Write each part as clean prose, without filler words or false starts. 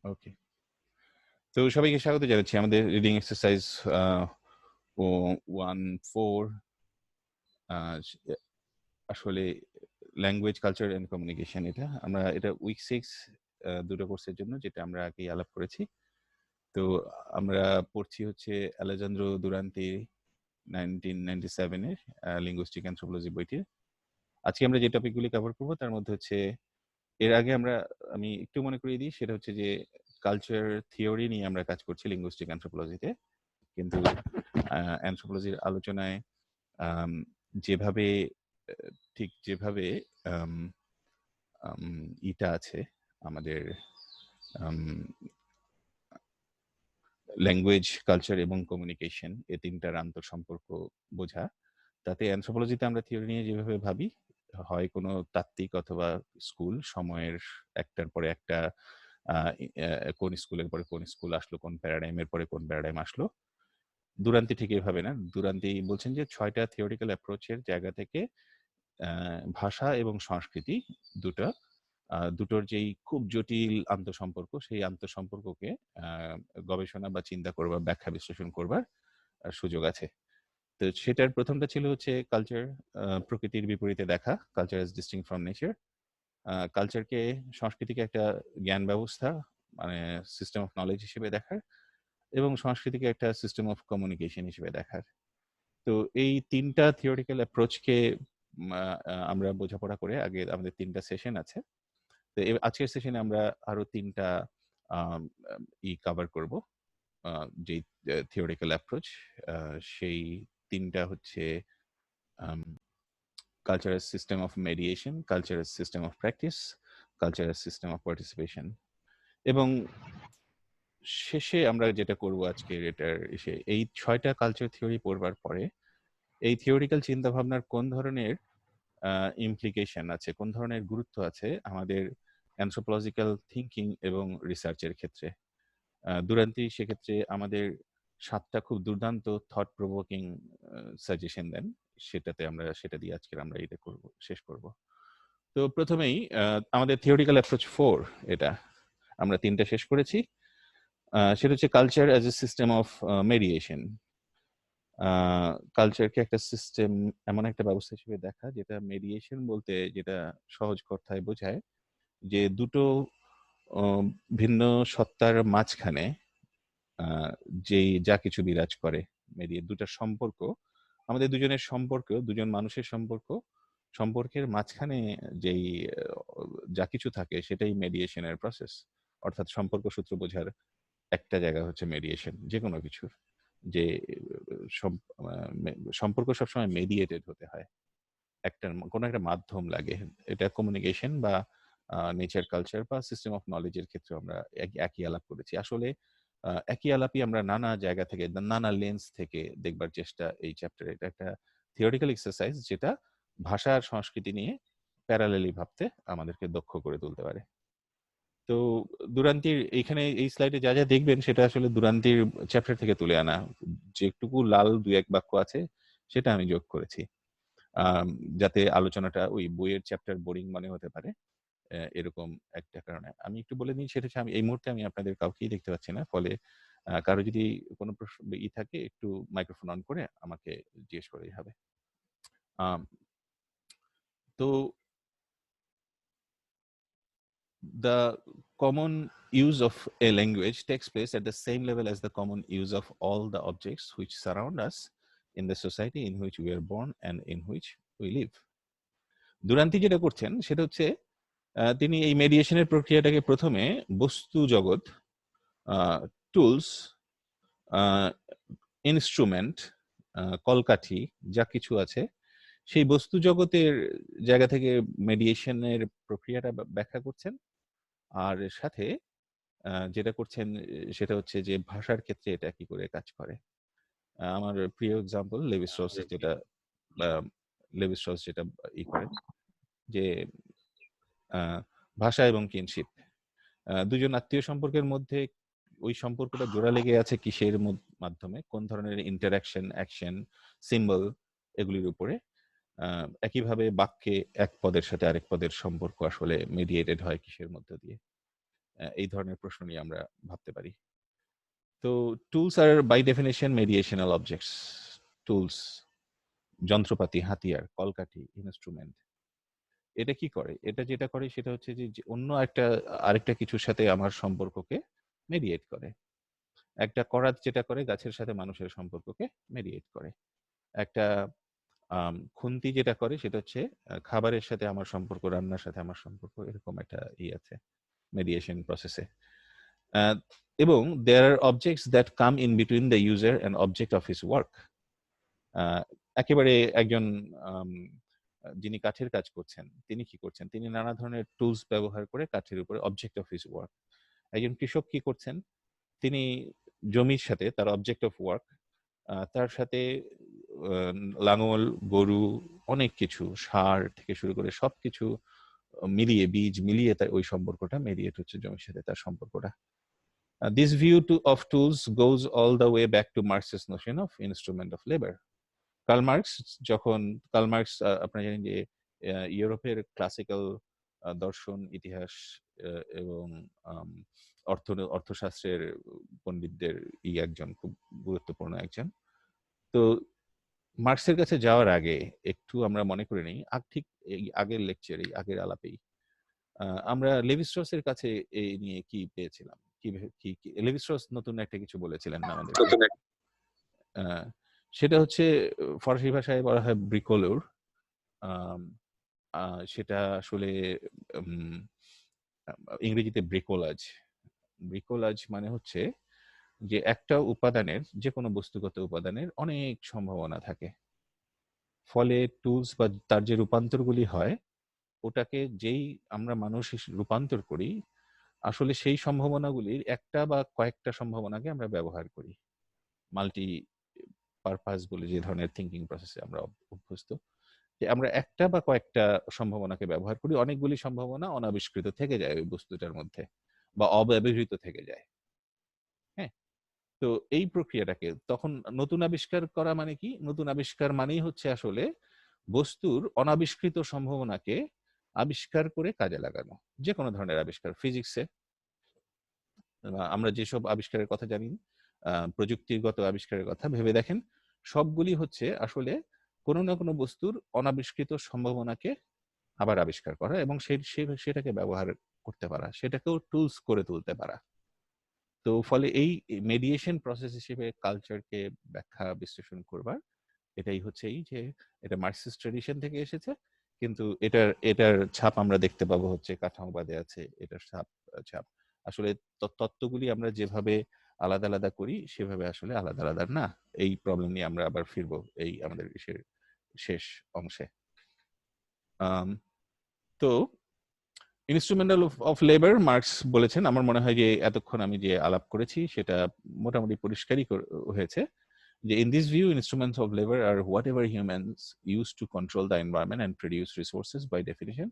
ওকে। তো সবাইকে স্বাগত জানাচ্ছি আমাদের রিডিং এক্সারসাইজ 1-4 আসলে ল্যাঙ্গুয়েজ, কালচার অ্যান্ড কমিউনিকেশন। এটা উইক 6 দুটো কোর্সের জন্য, যেটা আমরা আগেই আলাপ করেছি। তো আমরা পড়ছি হচ্ছে আলেজান্দ্রো দুরান্তি 1997 এর লিঙ্গুইস্টিক অ্যানথ্রোপোলজি বইটির। আজকে আমরা যে টপিকগুলি কভার করবো তার মধ্যে হচ্ছে, এর আগে আমি একটু মনে করিয়ে দিই, সেটা হচ্ছে যে কালচার থিওরি নিয়ে আমরা কাজ করছি লিঙ্গুইস্টিক অ্যানথ্রোপোলজিতে। কিন্তু অ্যানথ্রোপোলজির আলোচনায় যেভাবে ঠিক যেভাবে ইটা আছে আমাদের ল্যাঙ্গুয়েজ, কালচার এবং কমিউনিকেশন, এই তিনটার আন্তঃসম্পর্ক বোঝা, তাতে অ্যানথ্রোপোলজিতে আমরা থিওরি নিয়ে যেভাবে ভাবি, হয় কোনো তাত্ত্বিক অথবা স্কুল সময়ের একটার পরে একটা, কোন স্কুলের পরে কোন স্কুল আসলো, কোন প্যারাডাইমের পরে কোন প্যারাডাইম আসলো, দুরান্তি ঠিক এইভাবে না। দুরান্তি বলছেন যে 6টা থিওরিক্যাল অ্যাপ্রোচের জায়গা থেকে ভাষা এবং সংস্কৃতি দুটোর যেই খুব জটিল আন্তঃসম্পর্ক, সেই আন্তঃসম্পর্ককে গবেষণা বা চিন্তা করবার, ব্যাখ্যা বিশ্লেষণ করবার সুযোগ আছে। তো সেটার প্রথমটা ছিল হচ্ছে কালচার, প্রকৃতির বিপরীতে দেখা, culture is distinct from nature. কালচারকে, সংস্কৃতিকে একটা জ্ঞান ব্যবস্থা, মানে সিস্টেম অফ নলেজ হিসেবে দেখার, এবং সংস্কৃতিকে একটা সিস্টেম অফ কমিউনিকেশন হিসেবে দেখার। তো এই তিনটা থিওরিক্যাল অ্যাপ্রোচকে আমরা বোঝাপড়া করে, আগে আমাদের 3টা সেশন আছে। তো আজকের সেশনে আমরা আরো 3টা কভার করব, যেই থিওরিক্যাল অ্যাপ্রোচ। সেই 3টা হচ্ছে culture as system of mediation, culture as system of practice, culture as system of participation. এবং শেষে আমরা যেটা করব আজকের এই 6টা কালচার থিওরি পড়বার পরে এই থিওরিক্যাল চিন্তাভাবনার কোন ধরনের ইমপ্লিকেশন আছে, কোন ধরনের গুরুত্ব আছে আমাদের অ্যানথ্রোপোলজিক্যাল থিঙ্কিং এবং রিসার্চের ক্ষেত্রে। দুরান্তি সেক্ষেত্রে আমাদের 7টা খুব দুর্দান্ত থট প্রভোকিং সাজেশন দেন, সেটা দিয়ে আজকের আমরা এটা শেষ করব। তো প্রথমেই আমাদের থিওরিক্যাল অ্যাপ্রোচ 4, এটা আমরা 3টা শেষ করেছি। সেটা হচ্ছে culture as a system of mediation. কালচারকে একটা সিস্টেম, এমন একটা ব্যবস্থা হিসেবে দেখা, যেটা মেডিয়েশন বলতে যেটা সহজ কথায় বোঝায় যে দুটো ভিন্ন সত্তার মাঝখানে যেই যা কিছু বিরাজ করে, দুটার সম্পর্ক, আমাদের দুজনের সম্পর্ক, দুজন মানুষের সম্পর্কের মাঝখানে যেই যা কিছু থাকে, সেটাই মেডিয়েশনের প্রসেস। অর্থাৎ সম্পর্ক সূত্র বোঝার একটা জায়গা হচ্ছে মেডিয়েশন, যে কোনো কিছুর। যে সম্পর্ক সবসময় মেডিয়েটেড হতে হয়, কোনো একটা মাধ্যম লাগে। এটা কমিউনিকেশন বা নেচার, কালচার বা সিস্টেম অফ নলেজের ক্ষেত্রে আমরা একই আলাপ করেছি। আসলে একই আলাপই আমরা নানা জায়গা থেকে, নানা লেন্স থেকে দেখবার চেষ্টা এই চ্যাপ্টারে। এটা একটা থিওরিক্যাল এক্সারসাইজ, যেটা ভাষা আর সংস্কৃতি নিয়ে প্যারালালি ভাবতে আমাদেরকে দক্ষ করে তুলতে পারে। তো দুরান্তির এইখানে এই স্লাইডে যা যা দেখবেন, সেটা আসলে দুরান্তির চ্যাপ্টার থেকে তুলে আনা। যেটুকু লাল 2-1 বাক্য আছে, সেটা আমি যোগ করেছি, যাতে আলোচনাটা ওই বইয়ের চ্যাপ্টার বোরিং মনে হতে পারে, এরকম একটা কারণে। আমি একটু বলে নিই, সেটা হচ্ছে এই মুহূর্তে আমি আপনাদের কাউকেই দেখতে পাচ্ছি না, ফলে কারো যদি কোনো প্রশ্ন থাকে, একটু মাইক্রোফোন অন করে আমাকে জিজ্ঞেস করেই হবে। তো the common use of a language takes place at the same level as the common use of all the objects which surround us in the society in which we are born and in which we live. দুরান্তি যেটা করছেন সেটা হচ্ছে, তিনি এই মেডিয়েশনের প্রক্রিয়াটাকে প্রথমে বস্তু জগৎ, tools, instrument, কলকাঠি, যা কিছু আছে, সেই বস্তু জগতের জায়গা থেকে মেডিয়েশনের প্রক্রিয়াটা ব্যাখ্যা করছেন। আর সাথে যেটা করছেন সেটা হচ্ছে যে ভাষার ক্ষেত্রে এটা কি করে কাজ করে। আমার প্রিয় এক্সাম্পল লেভি স্ট্রস, যেটা করেন যে ভাষা এবং কিনশিপ, দুজন আত্মীয় সম্পর্কের মধ্যে ওই সম্পর্কটা জোড়া লেগে আছে কিসের মাধ্যমে, কোন ধরনের ইন্টারাকশন, অ্যাকশন, সিম্বল, এগুলির উপরে। একইভাবে বাক্যে এক পদের সাথে আরেক পদের সম্পর্ক আসলে মিডিয়েটেড হয় কিসের মধ্য দিয়ে। এই ধরনের প্রশ্ন নিয়ে আমরা ভাবতে পারি। তো tools are by definition mediational objects. Tools, যন্ত্রপাতি, হাতিয়ার, কলকাঠি, ইনস্ট্রুমেন্ট। এটা কি করে? এটা যেটা করে সেটা হচ্ছে যে অন্য আরেকটা কিছুর সাথে আমার সম্পর্ককে মেডিয়েট করে। একটা করাত যেটা করে গাছের সাথে মানুষের সম্পর্ককে মেডিয়েট করে। একটা খুন্তি যেটা করে সেটা হচ্ছে খাবারের সাথে আমার সম্পর্ক, রান্নার সাথে আমার সম্পর্ক, এরকম একটা আছে মেডিয়েশন প্রসেসে। এবং there are objects that come in between the user and object of his work. একেবারে একজন যিনি কাঠের কাজ করছেন তিনি কি করছেন? তিনি নানা ধরনের টুলস ব্যবহার করে কাঠের উপরে অবজেক্ট অফ হিজ ওয়ার্ক। একজন কৃষক কি করছেন? তিনি জমির সাথে তার অবজেক্ট অফ ওয়ার্ক, তার সাথে লাঙল, গরু, অনেক কিছু, সার থেকে শুরু করে সবকিছু মিলিয়ে, বীজ মিলিয়ে তার ওই সম্পর্কটা মেডিয়েট হচ্ছে জমির সাথে তার সম্পর্কটা। This view of tools goes all the way back to Marx's notion of instrument of labor. Karl Marx আপনারা জানেন যে ইউরোপের ক্লাসিক্যাল দর্শন, ইতিহাস এবং অর্থশাস্ত্রের পণ্ডিতদের একজন খুব গুরুত্বপূর্ণ একজন। তো মার্কসের কাছে যাওয়ার আগে একটু আমরা মনে করে নিই, ঠিক এই আগের লেকচারে, আগের আলাপেই আমরা লেভি স্ট্রসের কাছে এই নিয়ে কি পেয়েছিলাম, কি লেভি স্ট্রস নতুন একটা কিছু বলেছিলেন না আমাদের। সেটা হচ্ছে ফরাসি ভাষায় বলা হয় ব্রিকোলোর। সেটা আসলে ইংরেজিতে ব্রিকোলাজ। ব্রিকোলাজ মানে হচ্ছে যে একটা উপাদানের, যে কোনো বস্তুগত উপাদানের অনেক সম্ভাবনা থাকে, ফলে টুলস বা তার যে রূপান্তরগুলি হয় ওটাকে যেই আমরা মানুষ রূপান্তর করি, আসলে সেই সম্ভাবনাগুলির একটা বা কয়েকটা সম্ভাবনাকে আমরা ব্যবহার করি। মাল্টি পারপাস বলে যে ধরনের থিঙ্কিং প্রসেসে আমরা অভ্যস্ত, যে আমরা একটা বা কয়েকটা সম্ভাবনাকে ব্যবহার করি, অনেকগুলি সম্ভাবনা অনাবিষ্কৃত থেকে যায় ওই বস্তুটার মধ্যে বা অব্যবহৃত থেকে যায়। হ্যাঁ, তো এই প্রক্রিয়াটাকে তখন নতুন আবিষ্কার করা মানে কি? নতুন আবিষ্কার মানেই হচ্ছে আসলে বস্তুর অনাবিষ্কৃত সম্ভাবনাকে আবিষ্কার করে কাজে লাগানো। যে কোনো ধরনের আবিষ্কার, ফিজিক্সে আমরা যেসব আবিষ্কারের কথা জানি, প্রযুক্তিগত আবিষ্কারের কথা ভেবে দেখেন, সবগুলি হচ্ছে আসলে কোনো না কোনো বস্তুর অনাবিষ্কৃত সম্ভাবনাকে আবার আবিষ্কার করা এবং সেটাকে ব্যবহার করতে পারা, সেটাকেও টুলস করে তুলতে পারা। তো ফলে এই মেডিয়েশন প্রসেস হিসেবে কালচারকে ব্যাখ্যা বিশ্লেষণ করবার এটাই হচ্ছে এই যে এটা মার্কসিস্ট ট্রেডিশন থেকে এসেছে, কিন্তু এটার ছাপ আমরা দেখতে পাবো হচ্ছে কাঠামোবাদে আছে এটার ছাপ। আসলে তত্ত্বগুলি আমরা যেভাবে আলাদা আলাদা করি সেভাবে আসলে আলাদা আলাদা না। এই প্রবলেম নিয়ে আমরা আবার ফিরবো এই আমাদের শেষ অংশে। তো ইনস্ট্রুমেন্টাল অফ লেবার মার্কস বলেছেন, আমার মনে হয় যে এতক্ষণ আমি যে আলাপ করেছি সেটা মোটামুটি পরিষ্কারই হয়েছে যে in this view instruments of labor are whatever humans use to control the environment and produce resources. By definition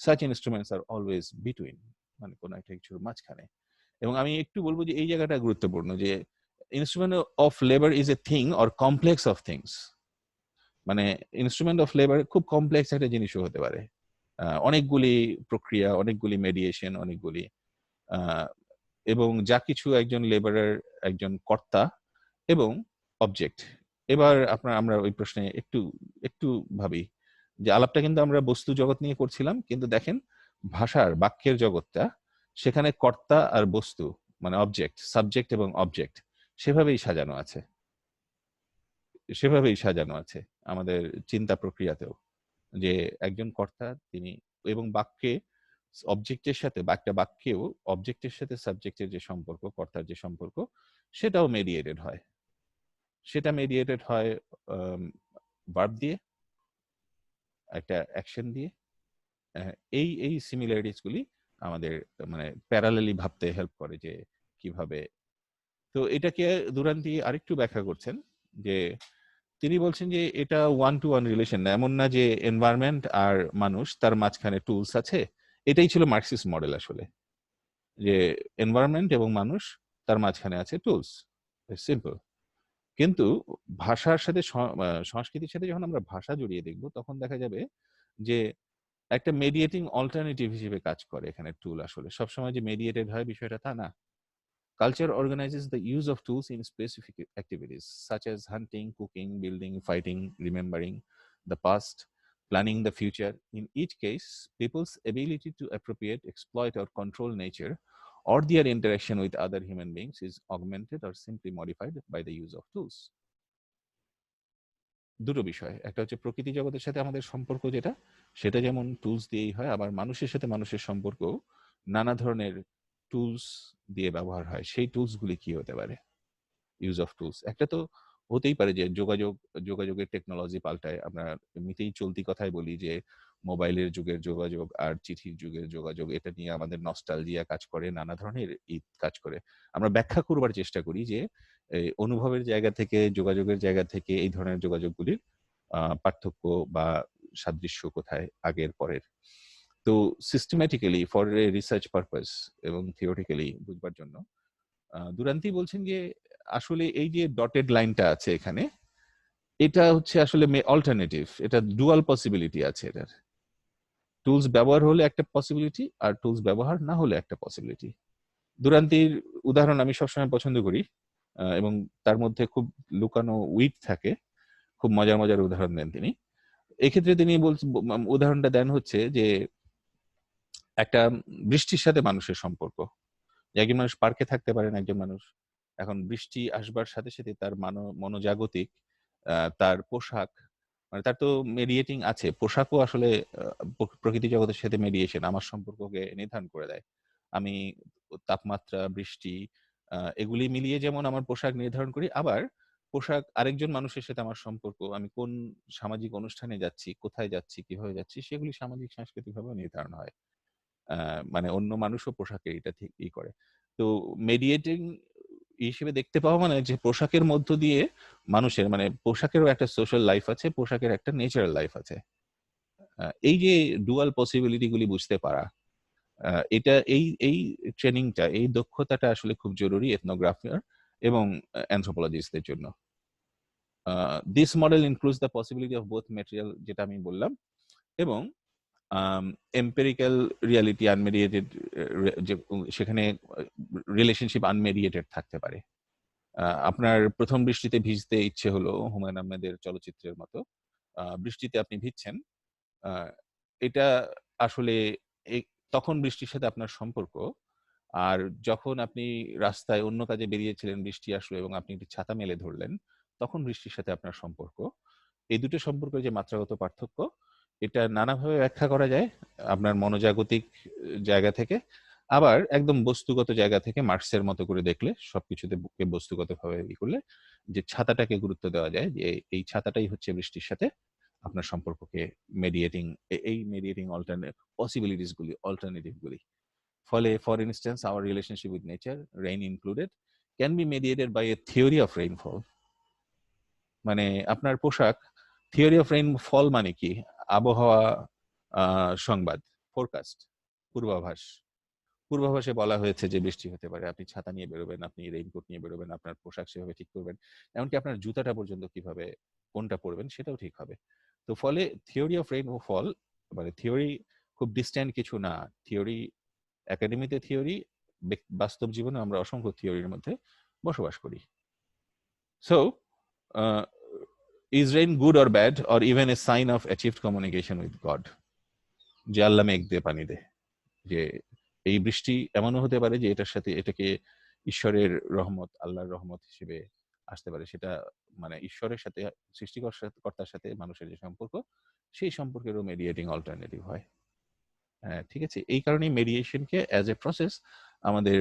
such instruments are always between, মানে কোন একটা কিছুর মাঝখানে। এবং আমি একটু বলবো যে এই জায়গাটা গুরুত্বপূর্ণ যে instrument of labour is a thing or complex of things. মানে ইনস্ট্রুমেন্ট অফ লেবার খুব কমপ্লেক্স একটা জিনিসও হতে পারে, অনেকগুলি প্রক্রিয়া, অনেকগুলি মেডিয়েশন, অনেকগুলি এবং যা কিছু একজন লেবারের, একজন কর্তা এবং অবজেক্ট। এবার আমরা ওই প্রশ্নে একটু ভাবি যে আলাপটা কিন্তু আমরা বস্তু জগৎ নিয়ে করছিলাম, কিন্তু দেখেন ভাষার বাক্যের জগৎটা, সেখানে কর্তা আর বস্তু মানে অবজেক্ট, সাবজেক্ট এবং অবজেক্ট সেভাবেই সাজানো আছে, আমাদের চিন্তা প্রক্রিয়াতেও, যে একজন কর্তা তিনি, এবং বাক্যে অবজেক্টের সাথে একটা বাক্যেও অবজেক্টের সাথে সাবজেক্টের যে সম্পর্ক, কর্তার যে সম্পর্ক, সেটাও মেডিয়েটেড হয়। সেটা মেডিয়েটেড হয় ভার্ব দিয়ে, একটা অ্যাকশন দিয়ে। এই সিমিলারিটিস গুলি আমাদের মানে প্যারালালি ভাবতে হেল্প করে যে কিভাবে। তো এটাকে দুরান্তি আরেকটু ব্যাখ্যা করছেন যে তিনি বলছেন যে এটা ওয়ান টু ওয়ান রিলেশন না, এমন না যে এনভায়রনমেন্ট আর মানুষ তার মাঝখানে টুলস আছে। এটাই ছিল মার্কসিস্ট মডেল আসলে, যে এনভায়রনমেন্ট এবং মানুষ তার মাঝখানে আছে টুলস, সিম্পল। কিন্তু ভাষার সাথে সংস্কৃতির সাথে যখন আমরা ভাষা জড়িয়ে দেখব তখন দেখা যাবে যে একটা মেডিয়েটিং অল্টারনেটিভ হিসেবে কাজ করে এখানে টুল। আসলে সবসময় যে মেডিয়েটেড হয় বিষয়টা তা না। Culture organizes the use of tools in specific activities such as hunting, cooking, building, fighting, remembering the past, planning the future. In each case, people's ability to appropriate, exploit, or control nature or their interaction with other human beings is augmented or simply modified by the use of tools. দুটো বিষয়, একটা হচ্ছে প্রকৃতি জগতের সাথে আমাদের সম্পর্ক যেটা, সেটা যেমন টুলস দিয়েই হয়, আবার মানুষের সাথে মানুষের সম্পর্ক নানা ধরনের টুলস দিয়ে ব্যবহার হয়। সেই টুলসগুলি কি হতে পারে? ইউজ অফ টুলস একটা তো হতেই পারে যে যোগাযোগের টেকনোলজি পাল্টায়। আমরা এমনিতেই চলতি কথায় বলি যে মোবাইলের যুগের যোগাযোগ আর চিঠির যুগের যোগাযোগ, এটা নিয়ে আমাদের নস্টালজিয়া কাজ করে, নানা ধরনের কাজ করে। আমরা ব্যাখ্যা করবার চেষ্টা করি যে অনুভবের জায়গা থেকে, যোগাযোগের জায়গা থেকে এই ধরনের যোগাযোগগুলির পার্থক্য বা সাদৃশ্য কোথায় আগের পরের। তো systematically for a research purpose এবং থিওরিটিক্যালি বুঝবার জন্য দুরান্তি বলছেন যে আসলে এই যে ডটেড লাইনটা আছে এখানে, এটা হচ্ছে আসলে অল্টারনেটিভ, এটা ডুয়াল পসিবিলিটি আছে এটার। টুলস ব্যবহার হলে একটা পসিবিলিটি, আর টুলস ব্যবহার না হলে একটা পসিবিলিটি। দুরান্তির উদাহরণ আমি সবসময় পছন্দ করি, এবং তার মধ্যে খুব লুকানো উইট থাকে, খুব মজার মজার উদাহরণ দেন তিনি। এক্ষেত্রে তিনি উদাহরণটা দেন হচ্ছে যে একটা বৃষ্টির সাথে মানুষের সম্পর্ক। একজন মানুষ পার্কে থাকতে পারেন, একজন মানুষ এখন বৃষ্টি আসবার সাথে সাথে তার মনোজাগতিক তার পোশাক, মানে তার তো মেডিয়েটিং আছে, পোশাকও আসলে প্রকৃতি জগতের সাথে মেডিয়েশন আমার সম্পর্ককে নির্ধারণ করে দেয়। আমি তাপমাত্রা, বৃষ্টি, এগুলি মিলিয়ে যেমন আমার পোশাক নির্ধারণ করি, আবার পোশাক আরেকজন মানুষের সাথে আমার সম্পর্ক, আমি কোন সামাজিক অনুষ্ঠানে যাচ্ছি, কোথায় যাচ্ছি, কিভাবে যাচ্ছি, সেগুলি সামাজিক সাংস্কৃতিক ভাবে নির্ধারণ হয়। মানে অন্য মানুষও পোশাকের এটা ঠিক করে। তো মেডিয়েটিং হিসেবে দেখতে পাওয়া মানে যে পোশাকের মধ্য দিয়ে মানুষের, মানে পোশাকেরও একটা সোশ্যাল লাইফ আছে, পোশাকের একটা ন্যাচারাল লাইফ আছে। এই যে ডুয়াল পসিবিলিটি গুলি বুঝতে পারা, এটা এই এই ট্রেনিংটা, এই দক্ষতাটা আসলে খুব জরুরি এথনোগ্রাফার এবং অ্যানথ্রোপোলজিস্টদের জন্য। This model includes the possibility of both material, যেটা আমি বললাম, এবং এম্পেরিক্যাল রিয়ালিটি আনমেডিয়েটেড, যে সেখানে রিলেশনশিপ আনমেডিয়েটেড থাকতে পারে। আপনার প্রথম বৃষ্টিতে ভিজতে ইচ্ছে হলো, হুমায়ুন আহমেদের চলচ্চিত্রের মতো বৃষ্টিতে আপনি ভিজছেন, এটা আসলে তখন বৃষ্টির সাথে আপনার সম্পর্ক। আর যখন আপনি রাস্তায় অন্য কাজে বেরিয়েছিলেন, বৃষ্টি আসলো এবং আপনি একটি ছাতা মেলে ধরলেন, তখন বৃষ্টির সাথে আপনার সম্পর্ক। এই দুটো সম্পর্কের যে মাত্রাগত পার্থক্য, এটা নানাভাবে ব্যাখ্যা করা যায়, আপনার মনোজাগতিক জায়গা থেকে, আবার একদম বস্তুগত জায়গা থেকে মার্কসের মতো করে দেখলে, সবকিছুতে বস্তুগত ভাবে করলে, যে ছাতাটাকে গুরুত্ব দেওয়া যায়, যে এই ছাতাটাই হচ্ছে বৃষ্টির সাথে আপনার সম্পর্ককে মেডিয়েটিং, এই মেডিয়েটিং পসিবিলিটিস গুলি, অল্টারনেটিভ গুলি। ফলে for instance our relationship with nature, rain included, can be mediated by a theory of rainfall. মানে আপনার পোশাক, থিওরি অফ রেইনফল মানে কি? আবহাওয়া সংবাদ, ফোরকাস্ট, পূর্বাভাস। পূর্বাভাসে বলা হয়েছে যে বৃষ্টি হতে পারে, আপনি ছাতা নিয়ে বেরোবেন, আপনি রেইনকোট নিয়ে বেরোবেন, আপনার পোশাক সেভাবে ঠিক করবেন, এমনকি আপনার জুতাটা পর্যন্ত কিভাবে কোনটা পরবেন সেটাও ঠিক হবে। তো ফলে থিওরি অফ রেইন ও ফল, মানে থিওরি খুব ডিস্ট্যান্ট কিছু না। থিওরি, একাডেমিতে থিওরি, বাস্তব জীবনে আমরা অসংখ্য থিওরির মধ্যে বসবাস করি। So is rain good or bad or even a sign of achieved communication with God? যে আল্লাহ মেঘ দে পানি দে, যে এই বৃষ্টি এমনও হতে পারে যে এটার সাথে, এটাকে ঈশ্বরের রহমত, আল্লাহর রহমত হিসেবে আসতে পারে। সেটা মানে ঈশ্বরের সাথে, সৃষ্টিকর্তার সাথে মানুষের যে সম্পর্ক, সেই সম্পর্কেরও মেডিয়েটিং অল্টারনেটিভ হয়। হ্যাঁ, ঠিক আছে। এই কারণেই মেডিয়েশনকে অ্যাজ এ প্রসেস আমাদের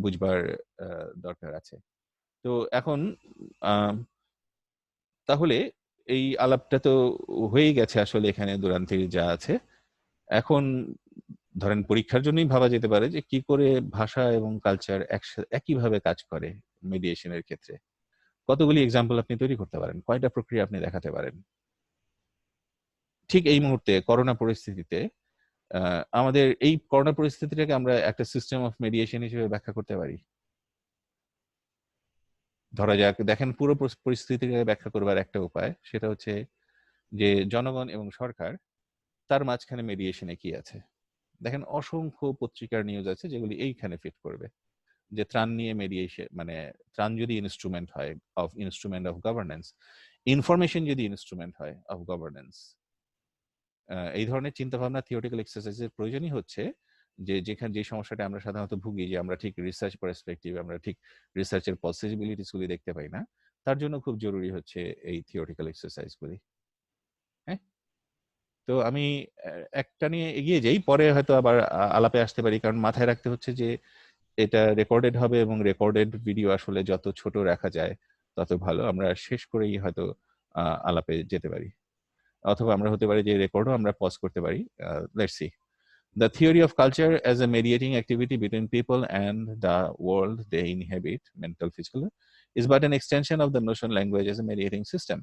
বুঝবার দরকার আছে। তো এখন তাহলে এই আলাপটা তো হয়েই গেছে আসলে, এখানে দুরান্তির যা আছে। এখন ধরেন পরীক্ষার জন্যই ভাবা যেতে পারে যে কি করে ভাষা এবং কালচার একইভাবে কাজ করে মিডিয়েশনের ক্ষেত্রে। কতগুলি এক্সাম্পল আপনি তৈরি করতে পারেন, কয়টা প্রক্রিয়া আপনি দেখাতে পারেন? ঠিক এই মুহূর্তে করোনা পরিস্থিতিতে আমাদের এই করোনা পরিস্থিতিটাকে আমরা একটা সিস্টেম অফ মেডিয়েশন হিসেবে ব্যাখ্যা করতে পারি। ধরা যাক, দেখেন পুরো পরিস্থিতিকে ব্যাখ্যা করবার একটা উপায়, সেটা হচ্ছে যে জনগণ এবং সরকার তার মাঝখানে মেডিয়েশনে কি আছে? দেখেন অসংখ্য পত্রিকার নিউজ আছে যেগুলি এইখানে ফিট করবে। যে ত্রাণ নিয়ে মেডিয়েশন, মানে ত্রাণ যদি ইনস্ট্রুমেন্ট হয় ইনস্ট্রুমেন্ট অফ গভর্নেন্স, ইনফরমেশন যদি ইনস্ট্রুমেন্ট হয় অফ গভর্নেন্স, এই ধরনের চিন্তাভাবনা থিওরিটিক্যাল এক্সারসাইজের প্রয়োজনই হচ্ছে যেখানে যে সমস্যাটা আমরা সাধারণত ভুগি, যে আমরা ঠিক রিসার্চ পার্সপেক্টিভ, আমরা ঠিক রিসার্চের পসিবিলিটিস গুলি দেখতে পাই না, তার জন্য খুব জরুরি হচ্ছে এই থিওরিটিক্যাল এক্সারসাইজ গুলি। হ্যাঁ, তো আমি একটা নিয়ে এগিয়ে যাই, পরে হয়তো আবার আলাপে আসতে পারি, কারণ মাথায় রাখতে হচ্ছে যে এটা রেকর্ডেড হবে এবং রেকর্ডেড ভিডিও আসলে যত ছোট রাখা যায় তত ভালো। আমরা শেষ করেই হয়তো আলাপে যেতে পারি, অথবা আমরা হতে পারি যে রেকর্ডও আমরা পজ করতে পারি। Let's see. The theory of culture as a mediating activity between people and the world they inhabit, mental, physical, is but an extension of the notion language as a mediating system.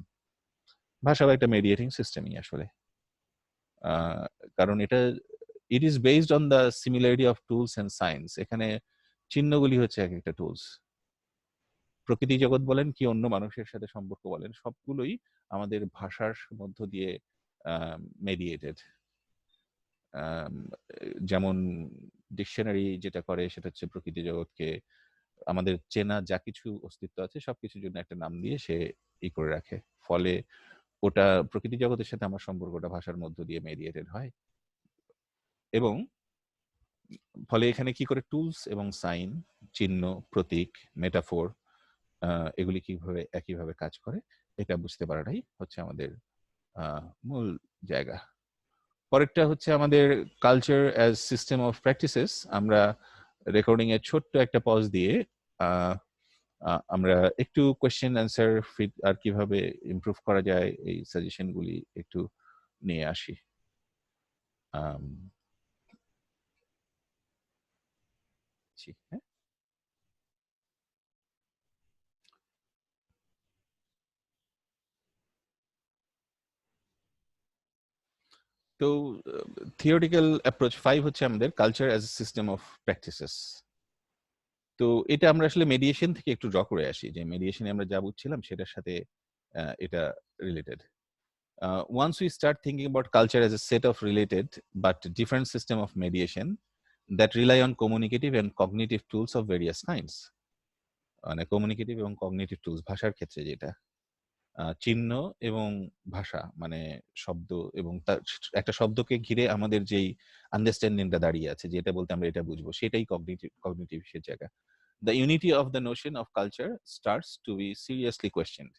ভাষাও একটা mediating systemই আসলে, কারণ এটা it is based on the similarity of tools and signs. এখানে চিহ্নগুলি হচ্ছে এক একটা টুলস। প্রকৃতি জগৎ বলেন কি অন্য মানুষের সাথে সম্পর্ক বলেন, সবগুলোই আমাদের ভাষার মধ্য দিয়ে মেডিয়েটেড। যেমন ডিকশনারি যেটা করে সেটা হচ্ছে প্রকৃতি জগৎকে আমাদের চেনা যা কিছু অস্তিত্ব আছে সবকিছুর জন্য একটা নাম দিয়ে সে করে রাখে, ফলে ওটা প্রকৃতি জগতের সাথে আমার সম্পর্কটা ভাষার মধ্য দিয়ে মেডিয়েটেড হয়। এবং ফলে এখানে কি করে টুলস এবং সাইন, চিহ্ন, প্রতীক, মেটাফোর, এগুলি কিভাবে একইভাবে কাজ করে এটা বুঝতে পারাটাই হচ্ছে আমাদের মূল জায়গা। পরেরটা হচ্ছে আমাদের culture as system of practices. আমরা রেকর্ডিং এর ছোট্ট একটা পজ দিয়ে আমরা একটু কোয়েশ্চেন অ্যান্সার ফিট আর কিভাবে ইমপ্রুভ করা যায় এই সাজেশনগুলি একটু নিয়ে আসি। হ্যাঁ, তো থিওরিটিক্যাল অ্যাপ্রোচ 5 হচ্ছে আমাদের culture as a system of practices. তো এটা আমরা আসলে মেডিয়েশন থেকে একটু ড্র করে আসি, যে মেডিয়েশনে আমরা যা বুঝছিলাম সেটার সাথে এটা related. Once we start thinking about culture as a set of related but different system of mediation that rely on communicative and cognitive tools of various kinds, মানে কমিউনিকেটিভ এবং কগনিটিভ টুলস ভাষার ক্ষেত্রে যেটা চিহ্ন এবং ভাষা, মানে শব্দ এবং তার একটা শব্দকে ঘিরে আমাদের যেই আন্ডারস্ট্যান্ডিংটা দাঁড়িয়ে আছে, যেটা বলতে আমরা এটা বুঝবো, সেটাই কগনিটিভ সে জায়গা। The unity of the notion of culture starts to be seriously questioned.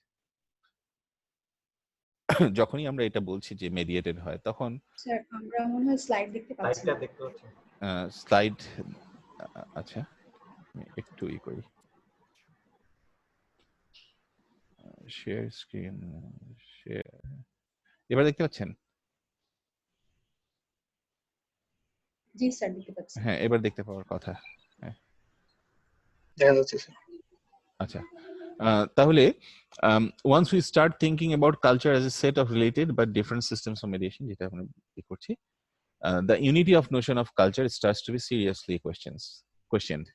যখনই আমরা এটা বলছি যে মেডিয়েটেড হয়, তখন স্যার আমরা মনে হয় স্লাইড দেখতে পাচ্ছি না। স্লাইড, আচ্ছা একটু করি, শেয়ার স্ক্রিন, শেয়ার। এবার দেখতে পাচ্ছেন? জি স্যার দেখতে পাচ্ছি। হ্যাঁ, এবার দেখতে পাওয়ার কথা। হ্যাঁ, দেখা যাচ্ছে স্যার। আচ্ছা, তাহলে once we start thinking about culture as a set of related but different systems of mediation, যেটা আমরা করছি, the unity of notion of culture starts to be seriously questioned.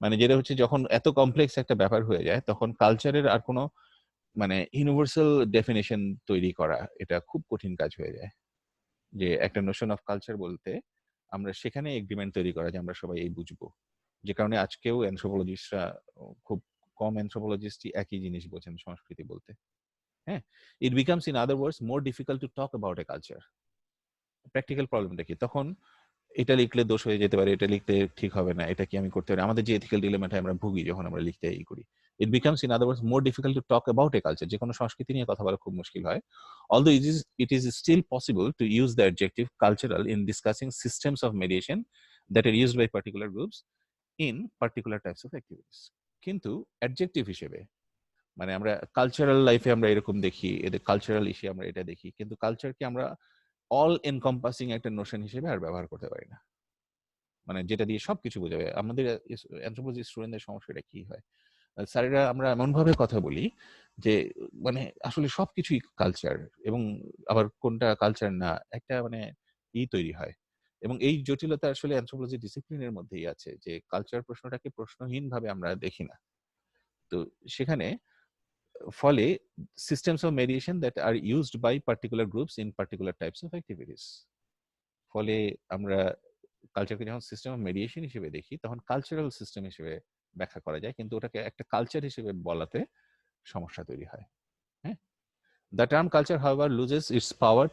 মানে যেটা হচ্ছে যখন এত কমপ্লেক্স একটা ব্যাপার হয়ে যায়, তখন কালচারের আর কোনো মানে ইউনিভার্সাল ডেফিনেশন তৈরি করা এটা খুব কঠিন কাজ হয়ে যায়। যে একটা নোশন অফ কালচার বলতে আমরা সেখানে এগ্রিমেন্ট তৈরি করা যে আমরা সবাই এই বুঝবো, যে কারণে আজকেও অ্যানথ্রোপোলজিস্টরা খুব কম অ্যানথ্রোপোলজিস্টই একই জিনিস বোঝেন সংস্কৃতি বলতে। হ্যাঁ, it becomes in other words more difficult to talk about a culture. Practical প্রবলেমটা কি? তখন এটা লিখলে দোষ হয়ে যেতে পারে, এটা লিখতে ঠিক হবে না, এটা কি আমি করতে পারি, আমাদের যে এথিক্যাল ডিলেমাটা আমরা ভুগি যখন আমরা লিখতে করি। It becomes in other words more difficult to talk about a culture. যে কোনো সংস্কৃতি নিয়ে কথা বলা খুব মুশকিল হয়। Although it is still possible to use the adjective cultural in discussing systems of mediation that are used by particular groups in particular types of activities. কিন্তু অ্যাডজেক্টিভ হিসেবে মানে আমরা কালচারাল লাইফে আমরা এরকম দেখি, এদের কালচারাল ইস্যু আমরা এটা দেখি, কিন্তু কালচারকে আমরা অল এনকম্পাসিং একটা নোশন হিসেবে আর ব্যবহার করতে পারি না, মানে যেটা দিয়ে সবকিছু বোঝাবে। আমাদের অ্যানথ্রোপোলজি স্টুডেন্টদের সমস্যাটা কি হয়, স্যারেরা আমরা এমন ভাবে কথা বলি যে মানে আসলে সবকিছুই কালচার, এবং আবার কোনটা কালচার না একটা মানে তৈরি হয়। এবং এই জটিলতা আসলে অ্যানথ্রোপোলজি ডিসিপ্লিনের মধ্যেই আছে, যে কালচার প্রশ্নটাকে প্রশ্নহীন ভাবে আমরা দেখি না। তো সেখানে ফলে systems of mediation that are used by particular groups in particular types of activities. ফলে আমরা কালচারকে যখন সিস্টেম অফ মেডিয়েশন হিসেবে দেখি তখন কালচারাল সিস্টেম হিসেবে ব্যাখ্যা করা যায়, কিন্তু ওটাকে একটা কালচার হিসেবে বলাতে সমস্যা তৈরি হয়। হ্যাঁ, the term culture however loses its power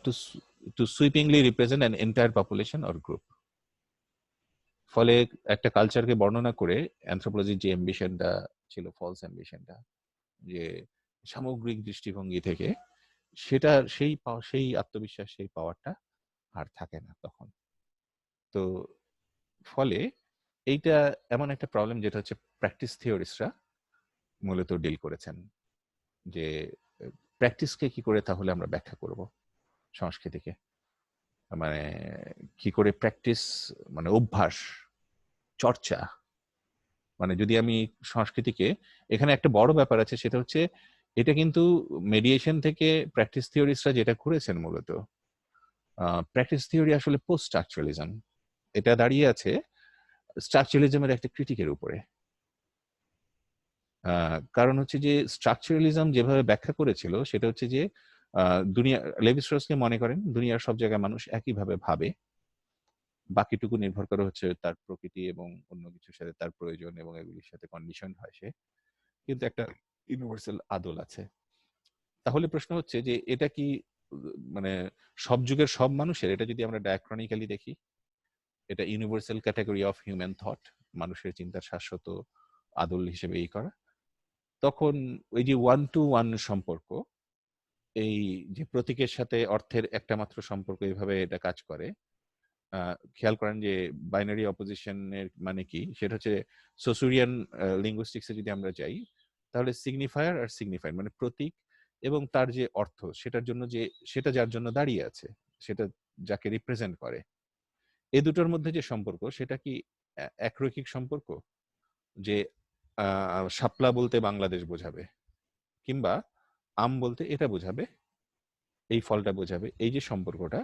to sweepingly represent an entire population or group. ফলে একটা কালচারকে বর্ণনা করে অ্যানথ্রোপোলজির যে অ্যাম্বিশনটা ছিল, ফলস অ্যাম্বিশনটা, যে সামগ্রিক দৃষ্টিভঙ্গি থেকে সেটা সেই আত্মবিশ্বাস, সেই পাওয়ারটা আর থাকে না তখন। তো ফলে এইটা এমন একটা প্রবলেম যেটা হচ্ছে প্র্যাকটিস থিওরিস্টরা মূলত ডিল করেছেন, যে প্র্যাকটিসকে কি করে তাহলে আমরা ব্যাখ্যা করব সংস্কৃতিকে, মানে কি করে প্র্যাকটিস, মানে অভ্যাস, চর্চা, মানে যদি আমি সংস্কৃতিকে, এখানে একটা বড় ব্যাপার আছে, সেটা হচ্ছে এটা কিন্তু মেডিয়েশন থেকে প্র্যাকটিস থিওরিস্টরা যেটা করেছেন মূলত, প্র্যাকটিস থিওরি আসলে পোস্ট স্ট্রাকচারালিজম, এটা দাঁড়িয়ে আছে স্ট্রাকচারালিজমের একটা ক্রিটিকের উপরে। কারণ হচ্ছে যে স্ট্রাকচারালিজম যেভাবে ব্যাখ্যা করেছিল সেটা হচ্ছে যে দুনিয়া, লেভি স্ট্রসকে মনে করেন দুনিয়ার সব জায়গায় মানুষ একইভাবে ভাবে, বাকিটুকু নির্ভর করে হচ্ছে তার প্রকৃতি এবং অন্য কিছুর সাথে তার প্রয়োজন এবং এগুলির সাথে কন্ডিশন হয় সে, কিন্তু একটা ইউনিভার্সাল আদল আছে। তাহলে প্রশ্ন হচ্ছে যে এটা কি মানে সব যুগের সব মানুষের, এটা যদি আমরা ডায়াক্রনিক্যালি দেখি, এটা universal category of human thought, মানুষের চিন্তার শাশ্বত আদল হিসেবে এই করা, তখন ওই যে ওয়ান টু ওয়ান সম্পর্ক, এই যে প্রতীকের সাথে অর্থের একটা মাত্র সম্পর্ক, এইভাবে এটা কাজ করে। খেয়াল করেন যে বাইনারি অপোজিশনের মানে কি, সেটা হচ্ছে সোসুরিয়ান লিঙ্গুইস্টিক্সে যদি আমরা যাই, তাহলে সিগনিফায়ার আর সিগনিফাইড মানে প্রতীক এবং তার যে অর্থ, সেটার জন্য যে সেটা যার জন্য দাঁড়িয়ে আছে, সেটা যাকে রিপ্রেজেন্ট করে, এই দুটোর মধ্যে যে সম্পর্ক, সেটা কি একরৈখিক সম্পর্ক, যে শাপলা বলতে বাংলাদেশ বোঝাবে, কিংবা আম বলতে এটা বোঝাবে, এই ফলটা বোঝাবে, এই যে সম্পর্কটা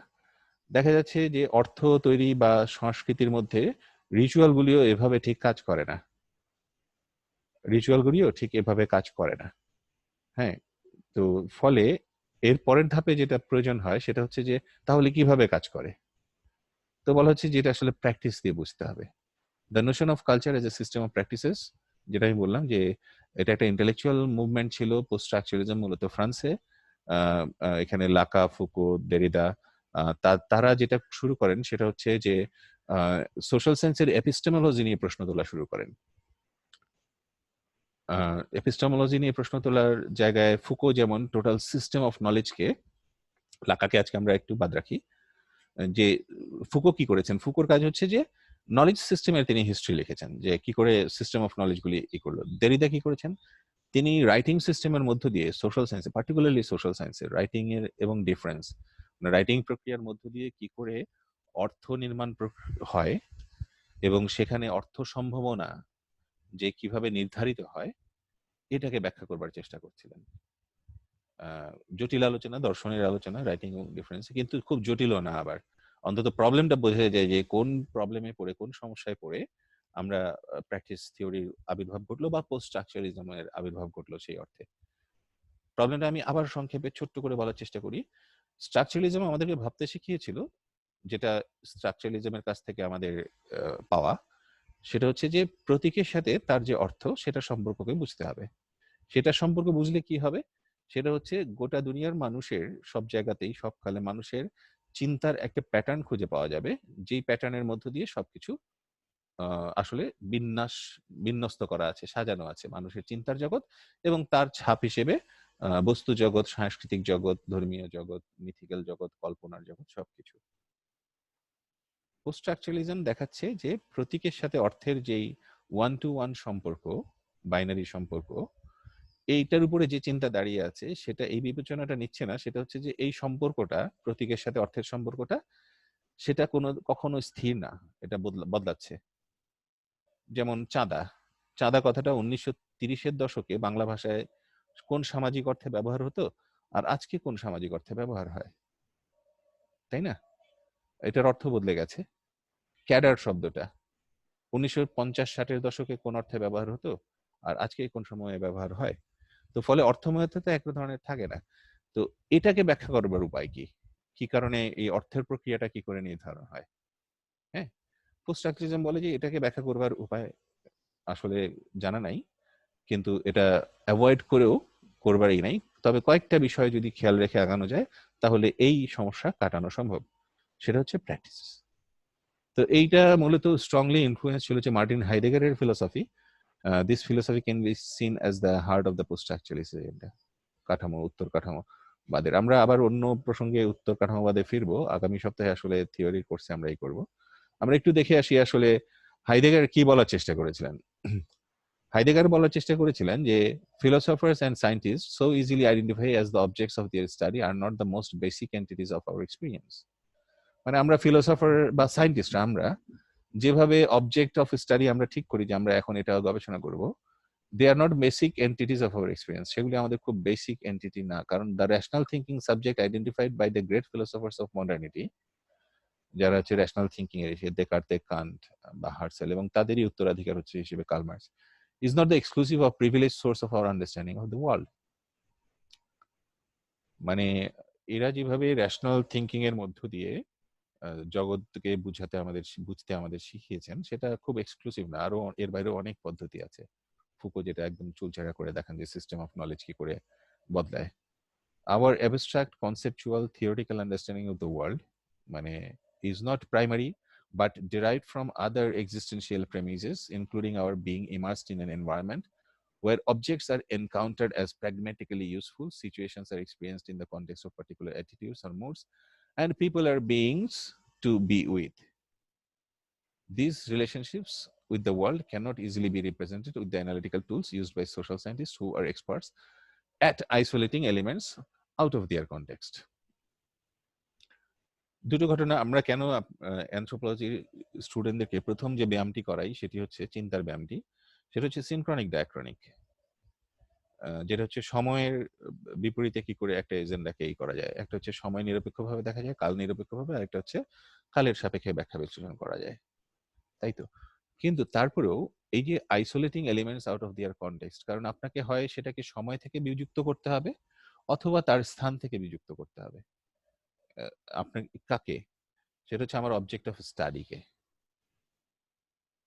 দেখা যাচ্ছে যে অর্থ তৈরি বা সংস্কৃতির মধ্যে রিচুয়ালগুলিও এভাবে ঠিক কাজ করে না, রিচুয়ালগুলিও ঠিক এভাবে কাজ করে না। হ্যাঁ, তো ফলে এর পরের ধাপে যেটা প্রয়োজন হয় সেটা হচ্ছে যে তাহলে কিভাবে কাজ করে, তো বলা হচ্ছে যেটা আসলে প্র্যাকটিস দিয়ে বুঝতে হবে। The Notion of culture as a system of practices, যেটা আমি বললাম যে এটা একটা ইন্টেলেকচুয়াল মুভমেন্ট ছিল পোস্ট স্ট্রাকচারালিজম, মূলত ফ্রান্সে। এখানে লাকা, ফুকো, দেরিদা, তারা যেটা শুরু করেন সেটা হচ্ছে যে সোশ্যাল সায়েন্সের এপিস্টেমোলজি নিয়ে প্রশ্ন তোলা শুরু করেন। এপিস্টেমোলজি নিয়ে প্রশ্ন তোলার জায়গায় ফুকো যেমন টোটাল সিস্টেম অফ নলেজকে, লাকাকে আজকে আমরা একটু বাদ রাখি, যে ফুকো কি করেছেন, ফুকোর কাজ হচ্ছে যে নলেজ সিস্টেমের তিনি হিস্ট্রি লিখেছেন, যে কি করে সিস্টেম অফ নলেজগুলি ই করলো। দেরিদা কি করেছেন, তিনি রাইটিং সিস্টেমের মধ্য দিয়ে সোশ্যাল সায়েন্সে, পার্টিকুলারলি সোশ্যাল সায়েন্সের রাইটিং এর এবং ডিফারেন্স, রাইটিং প্রক্রিয়ার মধ্য দিয়ে কি করে অর্থ নির্মাণ হয় এবং সেখানে অর্থ সম্ভাবনা যে কিভাবে নির্ধারিত হয়, এটাকে ব্যাখ্যা করবার চেষ্টা করছিলেন। জটিল আলোচনা, দর্শনের আলোচনা, রাইটিং এবং ডিফারেন্স, কিন্তু খুব জটিলও না, আবার অন্তত প্রবলেমটা বোঝা যায় যে কোন প্রবলেমে পড়ে, কোন সমস্যায় পড়ে আমরা প্র্যাকটিস থিওরির আবির্ভাব ঘটলো বা পোস্ট স্ট্রাকচারালিজমের আবির্ভাব ঘটলো। সেই অর্থে প্রবলেমটা আমি আবার সংক্ষেপে ছোট্ট করে বলার চেষ্টা করি। স্ট্রাকচারালিজম আমাদেরকে ভাবতে শিখিয়েছিল, যেটা স্ট্রাকচারালিজমের কাছ থেকে আমাদের পাওয়া, সেটা হচ্ছে যে প্রতীকের সাথে তার যে অর্থ, সেটা সম্পর্ককে বুঝতে হবে। সেটা সম্পর্ক বুঝলে কি হবে, সেটা হচ্ছে গোটা দুনিয়ার মানুষের সব জায়গাতেই সব কালে মানুষের চিন্তার একটা প্যাটার্ন খুঁজে পাওয়া যাবে, যেই প্যাটার্নের মধ্য দিয়ে সবকিছু আসলে বিন্যস্ত করা আছে, সাজানো আছে মানুষের চিন্তার জগৎ, এবং তার ছাপ হিসেবে বস্তু জগৎ, সাংস্কৃতিক জগৎ, ধর্মীয় জগৎ, মিথিক্যাল জগৎ, কল্পনার জগৎ, সবকিছু। পোস্ট স্ট্রাকচারালিজম দেখাচ্ছে যে প্রতীকের সাথে অর্থের যেই ওয়ান টু ওয়ান সম্পর্ক, বাইনারি সম্পর্ক, এইটার উপরে যে চিন্তা দাঁড়িয়ে আছে, সেটা এই বিবেচনাটা নিচ্ছে না, সেটা হচ্ছে যে এই সম্পর্কটা, প্রতীকের সাথে অর্থের সম্পর্কটা, সেটা কখনো স্থির না, এটা বদলাচ্ছে। যেমন চাঁদা, চাঁদা কথাটা 1930-এর দশকে বাংলা ভাষায় কোন সামাজিক অর্থে ব্যবহার হতো, আর আজকে কোন সামাজিক অর্থে ব্যবহার হয়, তাই না? এটার অর্থ বদলে গেছে। ক্যাডার শব্দটা 1950-60-এর দশকে কোন অর্থে ব্যবহার হতো, আর আজকে কোন সময়ে ব্যবহার হয়। তো ফলে অর্থময়তা তো এক ধরনের থাকে না। তো এটাকে ব্যাখ্যা করবার উপায় কি? কি কারণে এই অর্থের প্রক্রিয়াটা কি করে নির্ধারণ হয়। হ্যাঁ, পোস্ট স্ট্রাকচারিজম বলে যে এটাকে ব্যাখ্যা করবার উপায় আসলে জানা নাই, কিন্তু এটা অ্যাভয়েড করেও করবারই নাই। তবে কয়েকটা বিষয় যদি খেয়াল রেখে আগানো যায় তাহলে এই সমস্যা কাটানো সম্ভব। সেটা হচ্ছে প্র্যাকটিস। তো এইটা মূলত স্ট্রংলি ইনফ্লুয়েন্স ছিল যে মার্টিন হাইডেগারের philosophy. This philosophy can be seen as the heart of the post structuralism কাঠামো, উত্তর কাঠামো বাদের। আমরা আবার অন্য প্রসঙ্গে উত্তর কাঠামোবাদে ফিরবো আগামী সপ্তাহে। আসলে থিওরির কোর্সে আমরা এই করবো। আমরা একটু দেখে আসি আসলে হাইডেগার কি বলার চেষ্টা করেছিলেন। হাইডেগার বলার চেষ্টা করেছিলেন যে philosophers and scientists so easily identify as the objects of their study are not the most basic entities of our experience. মানে আমরা ফিলোসফার বা সায়েন্টিস্ট আমরা যেভাবে অবজেক্ট অফ স্টাডি আমরা ঠিক করি যে আমরা এখন এটা গবেষণা করব, they are not basic entities of our experience. সেগুলি আমাদের খুব বেসিক এন্টিটি না, কারণ the rational thinking subject identified by the great philosophers of modernity, যারা হচ্ছে রেশনাল থিঙ্কিং এর দেকার্তে, কান্ট বা হার্সেল এবং তাদেরই উত্তরাধিকার হচ্ছে হিসেবে Karl Marx, is not the exclusive or privileged source of our understanding of the world. মানে এরা যেভাবে রেশনাল থিঙ্কিং এর মধ্য দিয়ে জগৎকে বুঝতে আমাদের শিখিয়েছেন সেটা খুব এক্সক্লুসিভ না, আরো এর বাইরেও অনেক পদ্ধতি আছে। ফুকো যেটা একদম চুলচেরা করে দেখান যে সিস্টেম অফ নলেজ কি করে বদলায়। Our abstract conceptual theoretical understanding of the world মানে is not primary but derived from other existential premises, including our being immersed in an environment where objects are encountered as pragmatically useful, situations are experienced in the context of particular attitudes or moods, and people are beings to be with. These relationships with the world cannot easily be represented with the analytical tools used by social scientists who are experts at isolating elements out of their context. দুটো ঘটনা আমরা কেন অ্যানথ্রোপোলজির স্টুডেন্টদেরকে প্রথম যে ব্যায়ামটি করাই সেটি হচ্ছে চিন্তার ব্যায়ামটি, সেটা হচ্ছে সিনক্রনিক ডায়াক্রনিক, যেটা হচ্ছে সময়ের বিপরীতে কি করে একটা এজেন্ডাকে এই করা যায়। একটা হচ্ছে সময় নিরপেক্ষভাবে দেখা যায়, কাল নিরপেক্ষভাবে, আর একটা হচ্ছে কালের সাপেক্ষে ব্যাখ্যা বিশ্লেষণ করা যায়, তাই তো। কিন্তু তারপরেও এই যে isolating elements out of their context, কারণ আপনাকে হয় সেটাকে সময় থেকে বিযুক্ত করতে হবে অথবা তার স্থান থেকে বিযুক্ত করতে হবে। আপনার কাকে? সেটা হচ্ছে আমার অবজেক্ট অফ স্টাডিকে।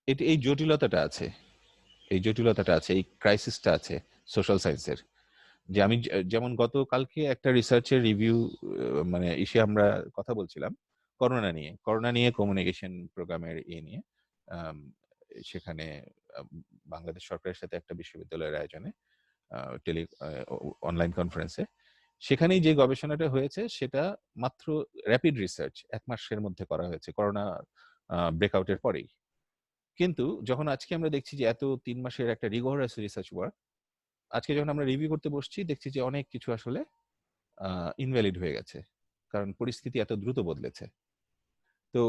এই জটিলতাটা আছে, এই ক্রাইসিসটা আছে সোশ্যাল সায়েন্সের। যে আমি যেমন গতকালকে একটা রিসার্চের রিভিউ মানে এসে আমরা কথা বলছিলাম করোনা নিয়ে কমিউনিকেশন প্রোগ্রামের নিয়ে, সেখানে বাংলাদেশ সরকারের সাথে একটা বিশ্ববিদ্যালয়ের আয়োজনে অনলাইন কনফারেন্সে। সেখানেই যে গবেষণাটা হয়েছে সেটা মাত্র র্যাপিড রিসার্চ 1 মাসের মধ্যে করা হয়েছে, করোনা ব্রেকআউটের পরেই। কিন্তু যখন আজকে আমরা দেখছি যে এত 3 মাসের একটা রিগোরাস রিসার্চ ওয়ার্ক, আজকে যখন আমরা রিভিউ করতে বসছি দেখছি যে অনেক কিছু আসলে ইনভ্যালিড হয়ে গেছে, কারণ পরিস্থিতি এত দ্রুত বদলেছে। তো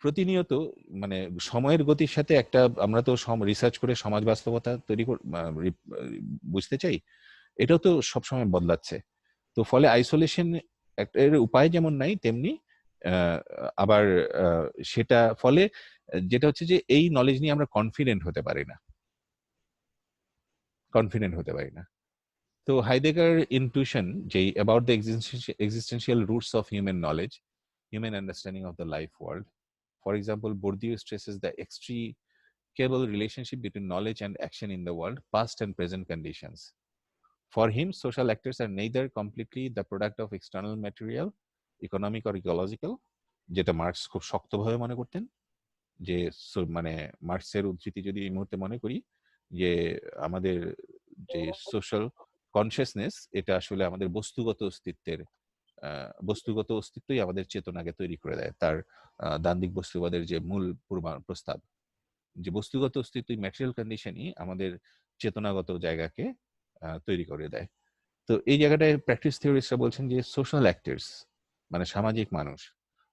প্রতিনিয়ত মানে সময়ের গতির সাথে একটা আমরা তো রিসার্চ করে সমাজ বাস্তবতা তৈরি বুঝতে চাই, এটাও তো সবসময় বদলাচ্ছে। তো ফলে আইসোলেশন এর উপায় যেমন নাই, তেমনি আবার সেটা ফলে যেটা হচ্ছে যে এই নলেজ নিয়ে আমরা কনফিডেন্ট হতে পারি না। তো হাইডেগার ইনটুইশন যে about the existential roots of human knowledge, human understanding of the life world. For example, Bourdieu stresses the extricable relationship between knowledge and action in the world, past and present conditions. For him, social actors are neither completely the product of external material, economic or ecological, যেটা marks খুব শক্তভাবে মনে করতেন, যে মানে মার্কসের উদ্ধৃতি যদি এই মুহূর্তে মনে করি যে আমাদের যে সোশ্যাল কনসিয়াসনেস এটা আসলে আমাদের বস্তুগত অস্তিত্বই আমাদের চেতনাকে তৈরি করে দেয়। তার দান্দিক বস্তুবাদের যে মূল প্রস্তাব, যে বস্তুগত অস্তিত্বই ম্যাটেরিয়াল কন্ডিশনই আমাদের চেতনাগত জায়গাকে তৈরি করে দেয়। তো এই জায়গাটায় প্র্যাকটিস থিওরিস্টরা বলছেন যে সোশ্যাল অ্যাক্টরস মানে সামাজিক মানুষ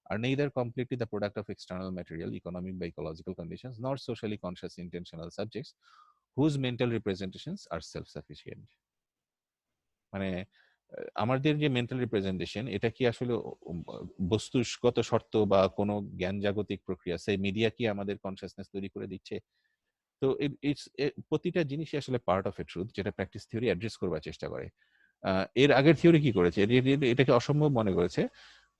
আর neither completely the product of external material, economic বা ecological conditions, nor socially conscious intentional subjects whose mental representations are self-sufficient. মানে আমাদের যে মেন্টাল রিপ্রেজেন্টেশন এটা কি আসলে বস্তুগত শর্ত বা কোনো জ্ঞান জাগতিক প্রক্রিয়া, সেই মিডিয়া কি আমাদের কনসিয়াসনেস তৈরি করে দিচ্ছে? তো প্রতিটা জিনিসই আসলে পার্ট অফ এ ট্রুথ, যেটা প্র্যাকটিস থিওরি অ্যাড্রেস করবার চেষ্টা করে। এর আগের থিওরি কি করেছে, এটাকে অসম্ভব মনে করেছে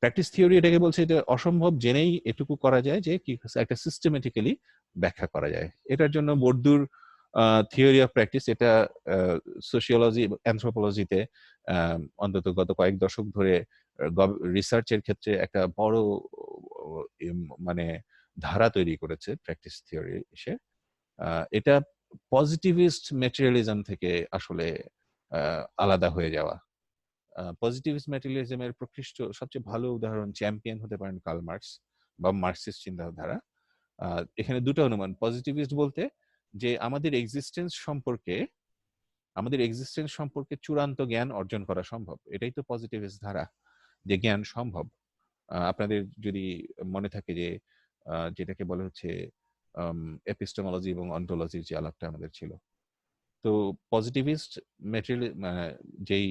প্র্যাকটিস থিওরি এটাকে বলছে এটা অসম্ভব জেনেই এটুকু করা যায় যে কি একটা সিস্টেমেটিক্যালি ব্যাখ্যা করা যায়। এটার জন্য বর্দুর থিওরি অফ প্র্যাকটিস এটা সোশিওলজি এবং অ্যানথ্রোপোলজিতে অন্তত গত কয়েক দশক ধরে রিসার্চের ক্ষেত্রে একটা বড় মানে ধারা তৈরি করেছে প্র্যাকটিস থিওরি এসে। এটা পজিটিভিস্ট ম্যাটেরিয়ালিজম থেকে আসলে আলাদা হয়ে যাওয়া। পজিটিভিস্ট ম্যাটেরিয়ালিজমের প্রকৃষ্ট সবচেয়ে ভালো উদাহরণ চ্যাম্পিয়ন হতে পারেন কার্ল মার্কস বা মার্কসিস্ট চিন্তাধারা। এখানে দুটো অনুমান। পজিটিভিস্ট বলতে যে আমাদের এক্সিস্টেন্স সম্পর্কে চূড়ান্ত জ্ঞান অর্জন করা সম্ভব, এটাই তো পজিটিভিস্ট ধারা, যে জ্ঞান সম্ভব। আপনাদের যদি মনে থাকে যে যেটাকে বলা হচ্ছে এপিস্টেমোলজি এবং অন্টোলজির যে আলাপটা আমাদের ছিল, তো পজিটিভিস্ট ম্যাটেরিয়াল যেই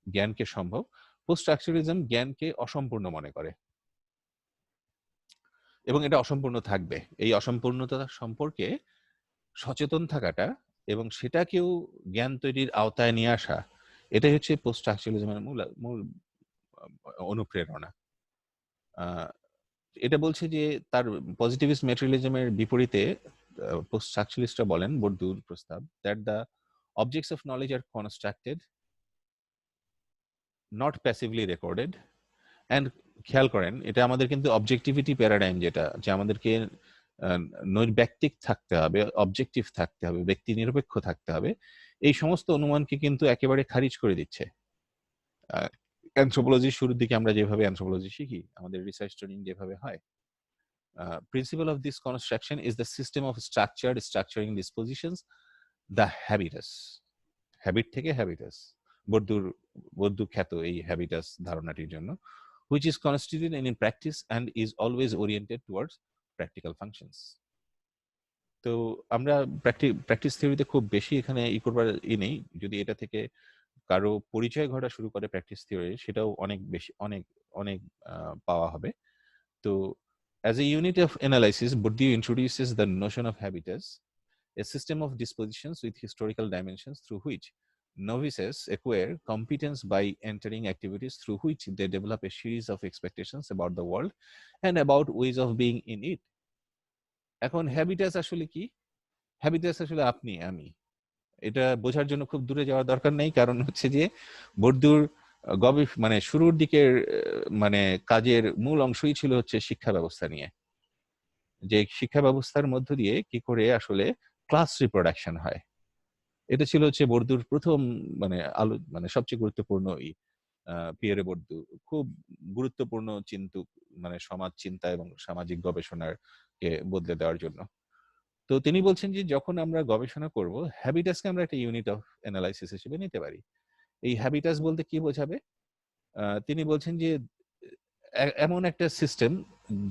জ্ঞানকে সম্ভব, পোস্ট স্ট্রাকচারালিজম জ্ঞানকে অসম্পূর্ণ মনে করে এবং এটা অসম্পূর্ণ থাকবে। এই অসম্পূর্ণতা সম্পর্কে সচেতন থাকাটা এবং সেটাকেও জ্ঞান তৈরির আওতায় নিয়ে আসা, এটাই হচ্ছে পোস্ট স্ট্রাকচারালিজমের মূল অনুপ্রেরণা। এটা বলছে যে তার পজিটিভিস্ট ম্যাটেরিয়ালিজমের বিপরীতে পোস্ট স্ট্রাকচারালিস্টরা বলেন, বর্দুর প্রস্তাব, that the objects of knowledge are constructed, not passively recorded. And খেয়াল করেন, এটা আমাদের কিন্তু অবজেক্টিভিটি প্যারাডাইম, যেটা যে আমাদেরকে নৈর্ব্যক্তিক থাকতে হবে, অবজেক্টিভ থাকতে হবে, ব্যক্তি নিরপেক্ষ থাকতে হবে, এই সমস্ত অনুমানকে কিন্তু একেবারে খারিজ করে দিচ্ছে। অ্যানথ্রোপোলজির শুরুর দিকে আমরা যেভাবে অ্যানথ্রোপোলজি শিখি, আমাদের রিসার্চ ট্রেনিং যেভাবে হয়, principle of this construction is the system of structuring dispositions, the habitus. Habit থেকে হ্যাবিটাস, বর্দুর খ্যাত এই হ্যাবিটাস ধারণাটির জন্য, which is constituted in practice and is always oriented towards practical functions. তো আমরা প্র্যাকটিস থিওরিতে খুব বেশি এখানে করবার নেই। যদি এটা থেকে কারো পরিচয় ঘটা শুরু করে প্র্যাকটিস থিওরি, সেটাও অনেক বেশি অনেক পাওয়া হবে। তো as a unit of analysis, Bourdieu introduces the notion of habitus, a system of dispositions with historical dimensions through which novices acquire competence by entering activities through which they develop a series of expectations about the world and about ways of being in it. এখন হ্যাবিটাস আসলে কি? হ্যাবিটাস আসলে আপনি আমি, এটা বোঝার জন্য খুব দূরে যাওয়ার দরকার নেই। কারণ হচ্ছে যে বর্দুর মানে শুরুর দিকের মানে কাজের মূল অংশই ছিল হচ্ছে শিক্ষা ব্যবস্থা নিয়ে, যে শিক্ষা ব্যবস্থার মধ্য দিয়ে কি করে আসলে ক্লাস রিপ্রোডাকশন হয়। এটা ছিল হচ্ছে বর্দুর প্রথম মানে সবচেয়ে গুরুত্বপূর্ণ পিয়েরে বর্দু খুব গুরুত্বপূর্ণ চিন্তক, মানে সমাজ চিন্তা এবং সামাজিক গবেষণার কে বদলে দেওয়ার জন্য। তো তিনি বলছেন যে যখন আমরা গবেষণা করব, হ্যাবিটাসকে আমরা একটা ইউনিট অফ অ্যানালাইসিস হিসেবে নিতে পারি। এই হ্যাবিটাস বলতে কি বোঝাবে? তিনি বলছেন যে এমন একটা সিস্টেম,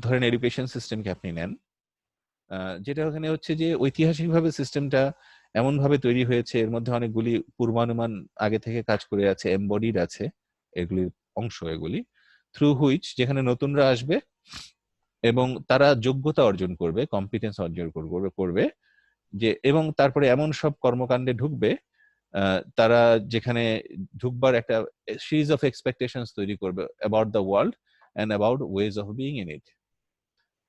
ধরেন এডুকেশন সিস্টেমকে আপনি নেন, যেটা ওখানে হচ্ছে যে ঐতিহাসিকভাবে সিস্টেমটা এমন ভাবে তৈরি হয়েছে, এর মধ্যে অনেকগুলি পূর্বানুমান আগে থেকে কাজ করে আছে, এমবডিড আছে, এগুলির অংশ এগুলি, থ্রু হুইচ যেখানে নতুনরা আসবে এবং তারা যোগ্যতা অর্জন করবে, কম্পিটেন্স অর্জন করবে যে, এবং তারপরে এমন সব কর্মকাণ্ডে ঢুকবে তারা যেখানে ঢুকবার একটা সিরিজ অফ এক্সপেকটেশনস তৈরি করবে about the world and about ways of being in it.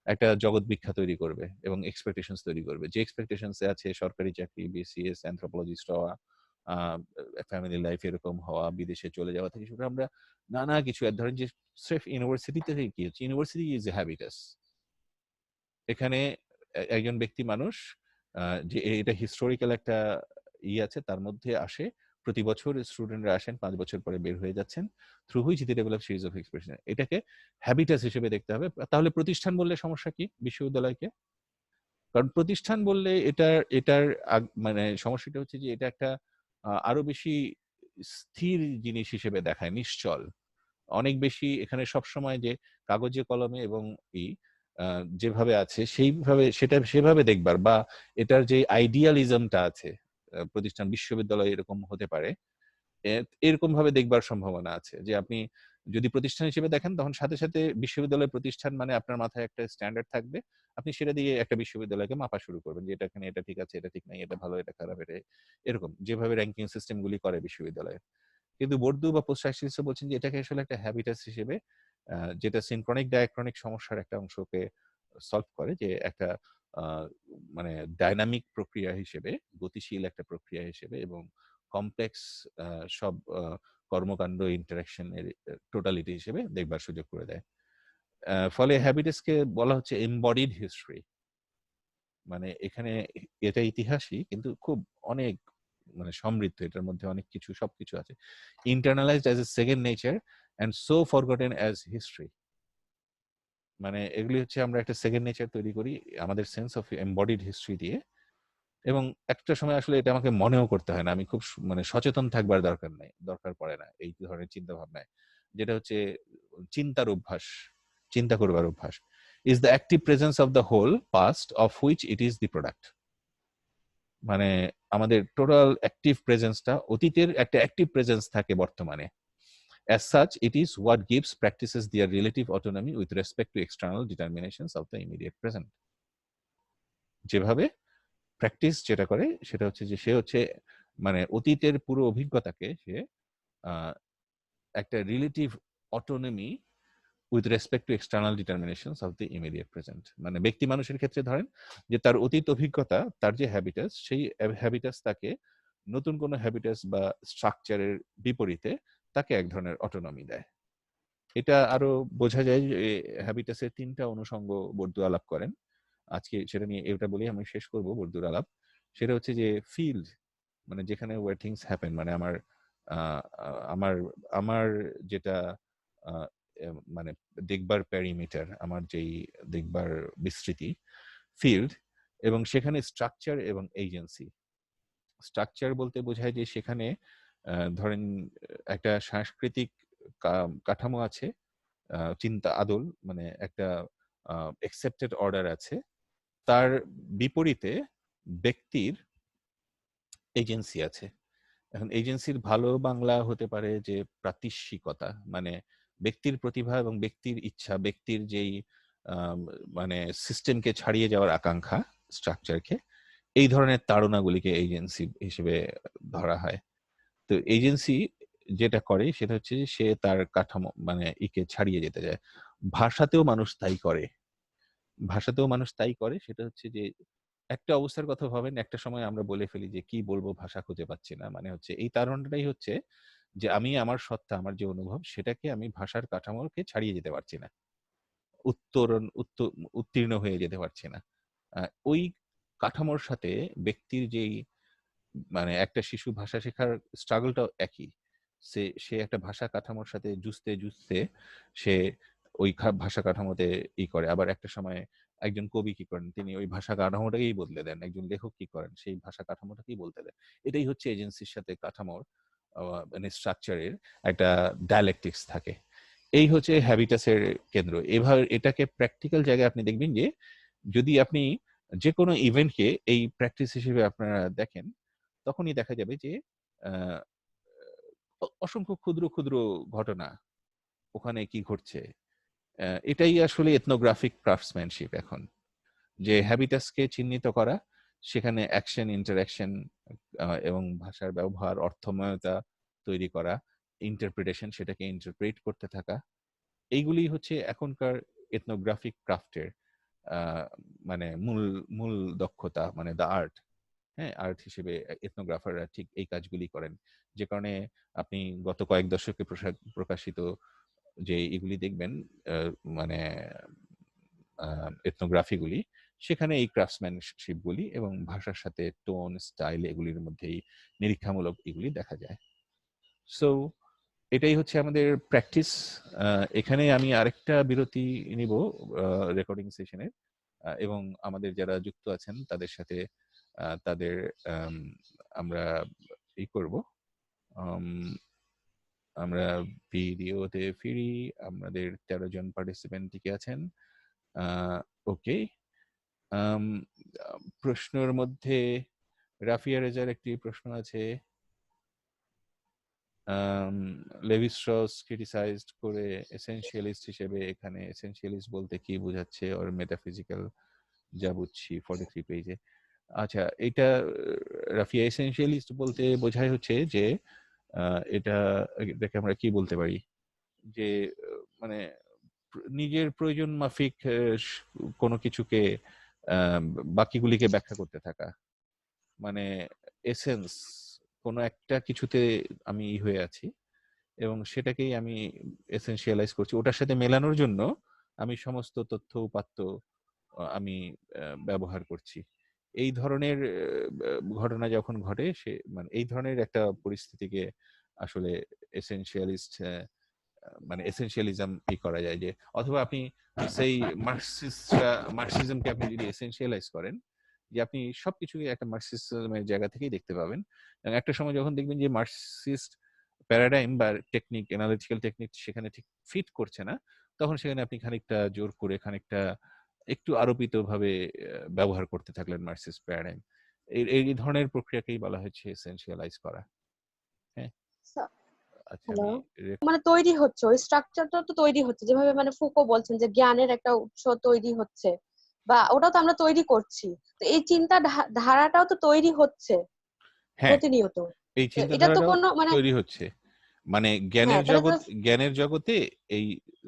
একটা জগৎ বিখ্যাত তৈরি করবে এবং এক্সপেকটেশনস তৈরি করবে, যে এক্সপেকটেশনস আছে সরকারি চাকরি, বিসিএস, অ্যানথ্রোপোলজিস্ট হওয়া, ফ্যামিলি লাইফ এরকম হওয়া, বিদেশে চলে যাওয়া থেকে শুরু আমরা নানা কিছু, ধরেন যে স্রেফ ইউনিভার্সিটি থেকে কি হচ্ছে, ইউনিভার্সিটি ইজ এ হ্যাবিটাস। এখানে একজন ব্যক্তি মানুষ যে এটা হিস্টোরিক্যাল একটা আছে, তার মধ্যে আসে, প্রতি বছর স্টুডেন্টরা আসেন, 5 বছর পরে বের হয়ে যাচ্ছেন, through which they develop series of expression. এটাকে হ্যাবিটাস হিসেবে দেখতে হবে। তাহলে প্রতিষ্ঠান বললে সমস্যা কি বিশ্ববিদ্যালয়কে? কারণ প্রতিষ্ঠান বললে এটার মানে সমস্যাটা হচ্ছে যে এটা একটা আরো বেশি স্থির জিনিস হিসেবে দেখায়, নিশ্চল অনেক বেশি। এখানে সবসময় যে কাগজে কলমে এবং যেভাবে আছে সেভাবে দেখবার, বা এটার যে আইডিয়ালিজমটা আছে, প্রতিষ্ঠান বিশ্ববিদ্যালয় এরকম হতে পারে, এরকম ভাবে দেখবার সম্ভাবনা আছে যে আপনি যদি প্রতিষ্ঠান হিসেবে দেখেন, তখন সাথে সাথে বিশ্ববিদ্যালয় প্রতিষ্ঠান মানে আপনার মাথায় একটা স্ট্যান্ডার্ড থাকবে, আপনি সেটা দিয়ে একটা বিশ্ববিদ্যালয়কে মাপা শুরু করবেন, যে এটা এখানে এটা ঠিক আছে, এটা ঠিক নাই, এটা ভালো, এটা খারাপ, এটা এরকম যেভাবে র্যাঙ্কিং সিস্টেম গুলি করে বিশ্ববিদ্যালয়ে। কিন্তু বর্দু বা পোস্ট বলছেন যে এটাকে আসলে একটা হ্যাবিটাস হিসেবে যেটা সিনক্রনিক ডায়াক্রনিক সমস্যার একটা অংশকে সলভ করে, যে একটা মানে ডাইনামিক প্রক্রিয়া হিসেবে, গতিশীল একটা প্রক্রিয়া হিসেবে এবং কমপ্লেক্স সব কর্মকাণ্ড ইন্টারাকশন এর টোটালিটি হিসেবে দেখবার সুযোগ করে দেয়। ফলে হ্যাবিটাসকে বলা হচ্ছে এমবডিড হিস্ট্রি। মানে এখানে এটা ইতিহাসই, কিন্তু খুব অনেক মানে সমৃদ্ধ, এটার মধ্যে অনেক কিছু, সবকিছু আছে। Internalised as a second nature and so forgotten as history. মানে এগুলি হচ্ছে আমরা একটা সেকেন্ড নেচার তৈরি করি আমাদের সেন্স অফ এমবডিড হিস্ট্রি দিয়ে, এবং একটা সময় আসলে এটা আমাকে মনেও করতে হয় না, আমি খুব মানে সচেতন থাকবার দরকার পড়ে না এই ধরনের চিন্তা ভাবনায়। যেটা হচ্ছে চিন্তার অভ্যাস, চিন্তা করবার অভ্যাস is the active presence of the whole past of which it is the product. মানে আমাদের টোটাল অ্যাক্টিভ প্রেজেন্সটা, অতীতের একটা অ্যাক্টিভ প্রেজেন্স থাকে বর্তমানে। As such, it is what gives practices their relative autonomy with respect to external determinations of the immediate present. যেভাবে practice যেটা করে সেটা হচ্ছে যে সে হচ্ছে মানে অতীতের পুরো অভিজ্ঞতাকে সে একটা relative autonomy with respect to external determinations of the immediate present. মানে ব্যক্তি মানুষের ক্ষেত্রে ধরেন যে তার অতীত অভিজ্ঞতা, তার যে হ্যাবিটাস, সেই হ্যাবিটাস তাকে নতুন কোনো হ্যাবিটাস বা স্ট্রাকচারের বিপরীতে তাকে এক ধরনের অটোনমি দেয়। এটা আরো বোঝা যায় যে হ্যাবিটাসের ৩টা অনুষঙ্গ বর্দু আলাপ করেন। আজকে সেটা নিয়ে এটা বলেই আমি শেষ করব বর্দুর আলাপ। সেটা হচ্ছে যে ফিল্ড, মানে যেখানে ওয়ার থিংস হ্যাপেন, মানে আমার আমার যেটা মানে দেখবার প্যারিমিটার, আমার যেই দেখবার বিস্তৃতি, ফিল্ড, এবং সেখানে স্ট্রাকচার এবং এজেন্সি। স্ট্রাকচার বলতে বোঝায় যে সেখানে ধরেন একটা সাংস্কৃতিক কাঠামো আছে, চিন্তা আদল, মানে একটা অ্যাকসেপ্টেড অর্ডার আছে, তার বিপরীতে ব্যক্তির এজেন্সি আছে। এখন এজেন্সির ভালো বাংলা হতে পারে যে প্রাতিষ্ঠিকতা, মানে ব্যক্তির প্রতিভা এবং ব্যক্তির ইচ্ছা, ব্যক্তির যেই মানে সিস্টেমকে ছাড়িয়ে যাওয়ার আকাঙ্ক্ষা, স্ট্রাকচারকে, এই ধরনের তাড়নাগুলিকে এজেন্সি হিসেবে ধরা হয়। তো এজেন্সি যেটা করে সেটা হচ্ছে যে সে তার কাঠামো মানে ইকে ছাড়িয়ে যেতে যায়। ভাষাতেও মানুষ তাই করে, সেটা হচ্ছে যে একটা অবস্থার কথা ভাবেন, একটা সময় আমরা বলে ফেলি যে কি বলবো, ভাষা খুঁজে পাচ্ছি না। মানে হচ্ছে এই তাড়নাটাই হচ্ছে যে আমি আমার সত্তা, আমার যে অনুভব, সেটাকে আমি ভাষার কাঠামোকে ছাড়িয়ে যেতে পারছি না, উত্তীর্ণ হয়ে যেতে পারছি না। ওই কাঠামোর সাথে ব্যক্তির যেই মানে একটা শিশু ভাষা শেখার স্ট্রাগলটাও একই। সে একটা ভাষা কাঠামোর সাথে যুঝতে সে ওই ভাষা কাঠামোতে করে। আবার একটা সময় একজন কবি কি করেন, তিনি ওই ভাষা কাঠামোটাকেই বদলে দেন। একজন লেখক কি করেন, সেই ভাষা কাঠামোটাকেই বলতে দেন। এটাই হচ্ছে এজেন্সির সাথে কাঠামোর মানে স্ট্রাকচারের একটা ডায়ালেকটিক্স থাকে। এই হচ্ছে হ্যাবিটাসের কেন্দ্র। এভাবে এটাকে প্র্যাকটিক্যাল জায়গায় আপনি দেখবেন যে যদি আপনি যে কোনো ইভেন্টকে এই প্র্যাকটিস হিসেবে আপনারা দেখেন, তখনই দেখা যাবে যে অসংখ্য ক্ষুদ্র ক্ষুদ্র ঘটনা ওখানে কি ঘটছে। এটাই আসলে এথনোগ্রাফিক ক্রাফটসম্যানশিপ এখন, যে হ্যাবিটাসকে চিহ্নিত করা, সেখানে অ্যাকশন, ইন্টারঅ্যাকশন এবং ভাষার ব্যবহার, অর্থময়তা তৈরি করা, ইন্টারপ্রিটেশন, সেটাকে ইন্টারপ্রেট করতে থাকা, এইগুলি হচ্ছে এখনকার এথনোগ্রাফিক ক্রাফটের মানে মূল মূল দক্ষতা, মানে দ্য আর্ট। হ্যাঁ, আর্ট হিসেবে এথনোগ্রাফাররা ঠিক এই কাজগুলি করেন। যে কারণে আপনি গত কয়েক দশকে প্রকাশিত যে এগুলি দেখবেন মানে এথনোগ্রাফিগুলি, সেখানে এই ক্রাফটসম্যানশিপগুলি এবং ভাষার সাথে টোন, স্টাইল, এগুলির মধ্যেই নিরীক্ষামূলক এগুলি দেখা যায়। সো এটাই হচ্ছে আমাদের প্র্যাকটিস। এখানে আমি আরেকটা বিরতি নিব রেকর্ডিং সেশনের, এবং আমাদের যারা যুক্ত আছেন তাদের সাথে তাদের আমরা করব, আমরা ভিডিওতে ফিরি। আমাদের 13 জন পার্টিসিপেন্ট টিকে আছেন। ওকে, প্রশ্নের মধ্যে রাফিয়া রেজার একটি প্রশ্ন আছে। লেভি-স্ট্রস ক্রিটিসাইজড করে এসেনশিয়ালিস্ট হিসেবে, এখানে এসেনশিয়ালিস্ট বলতে কি বোঝাচ্ছে, ওর মেটাফিজিক্যাল যা বুঝছি 43 পেজে। আচ্ছা, এটা রাফিয়া এসেনশিয়ালিস্ট বলতে বোঝায় হচ্ছে যে এটাকে আমরা কি বলতে পারি, যে মানে নিজের প্রয়োজন মাফিক কোনো কিছুকে বাকিগুলিকে ব্যাখ্যা করতে থাকা, মানে এসেন্স কোনো একটা কিছুতে আমি হয়ে আছি এবং সেটাকেই আমি এসেনশিয়ালাইজ করছি, ওটার সাথে মেলানোর জন্য আমি সমস্ত তথ্য উপাত্ত আমি ব্যবহার করছি। এই ধরনের ঘটনা যখন ঘটে, সে মানে এই ধরনের একটা পরিস্থিতিকে আসলে এসেনশিয়ালিস্ট মানে এসেনশিয়ালিজম কি করা যায়, যে অথবা আপনি সেই মার্কসিজমকে আপনি যদি এসেনশিয়ালাইজ করেন, যে আপনি সবকিছুকে একটা মার্কসিজমের জায়গা থেকেই দেখতে পাবেন। এবং একটা সময় যখন দেখবেন যে মার্কসিস্ট প্যারাডাইম বা টেকনিক, অ্যানালিটিক্যাল টেকনিক সেখানে ঠিক ফিট করছে না, তখন সেখানে আপনি খানিকটা জোর করে, খানিকটা একটু আরোপিত ভাবে ব্যবহার করতে থাকলেন মার্কসিস্ট প্যারাডাইম। এই ধরনের প্রক্রিয়াকেই বলা হচ্ছে এসেনশিয়ালাইজ করা। হ্যাঁ, আচ্ছা, হ্যালো, আমি মানে তৈরি হচ্ছে, ওই স্ট্রাকচারটা তো তৈরি হচ্ছে, যেভাবে মানে ফুকো বলছেন যে জ্ঞানের একটা উৎস তৈরি হচ্ছে, বা ওটাও তো আমরা তৈরি করছি, তো এই চিন্তা ধারাটাও তো তৈরি হচ্ছে হ্যাঁ, প্রতিনিয়ত। এই তো এটা তো চিন্তাধারাটাও কোনো মানে তৈরি হচ্ছে, মানে হ্যাঁ, তাহলে তো জ্ঞানের জগতে এই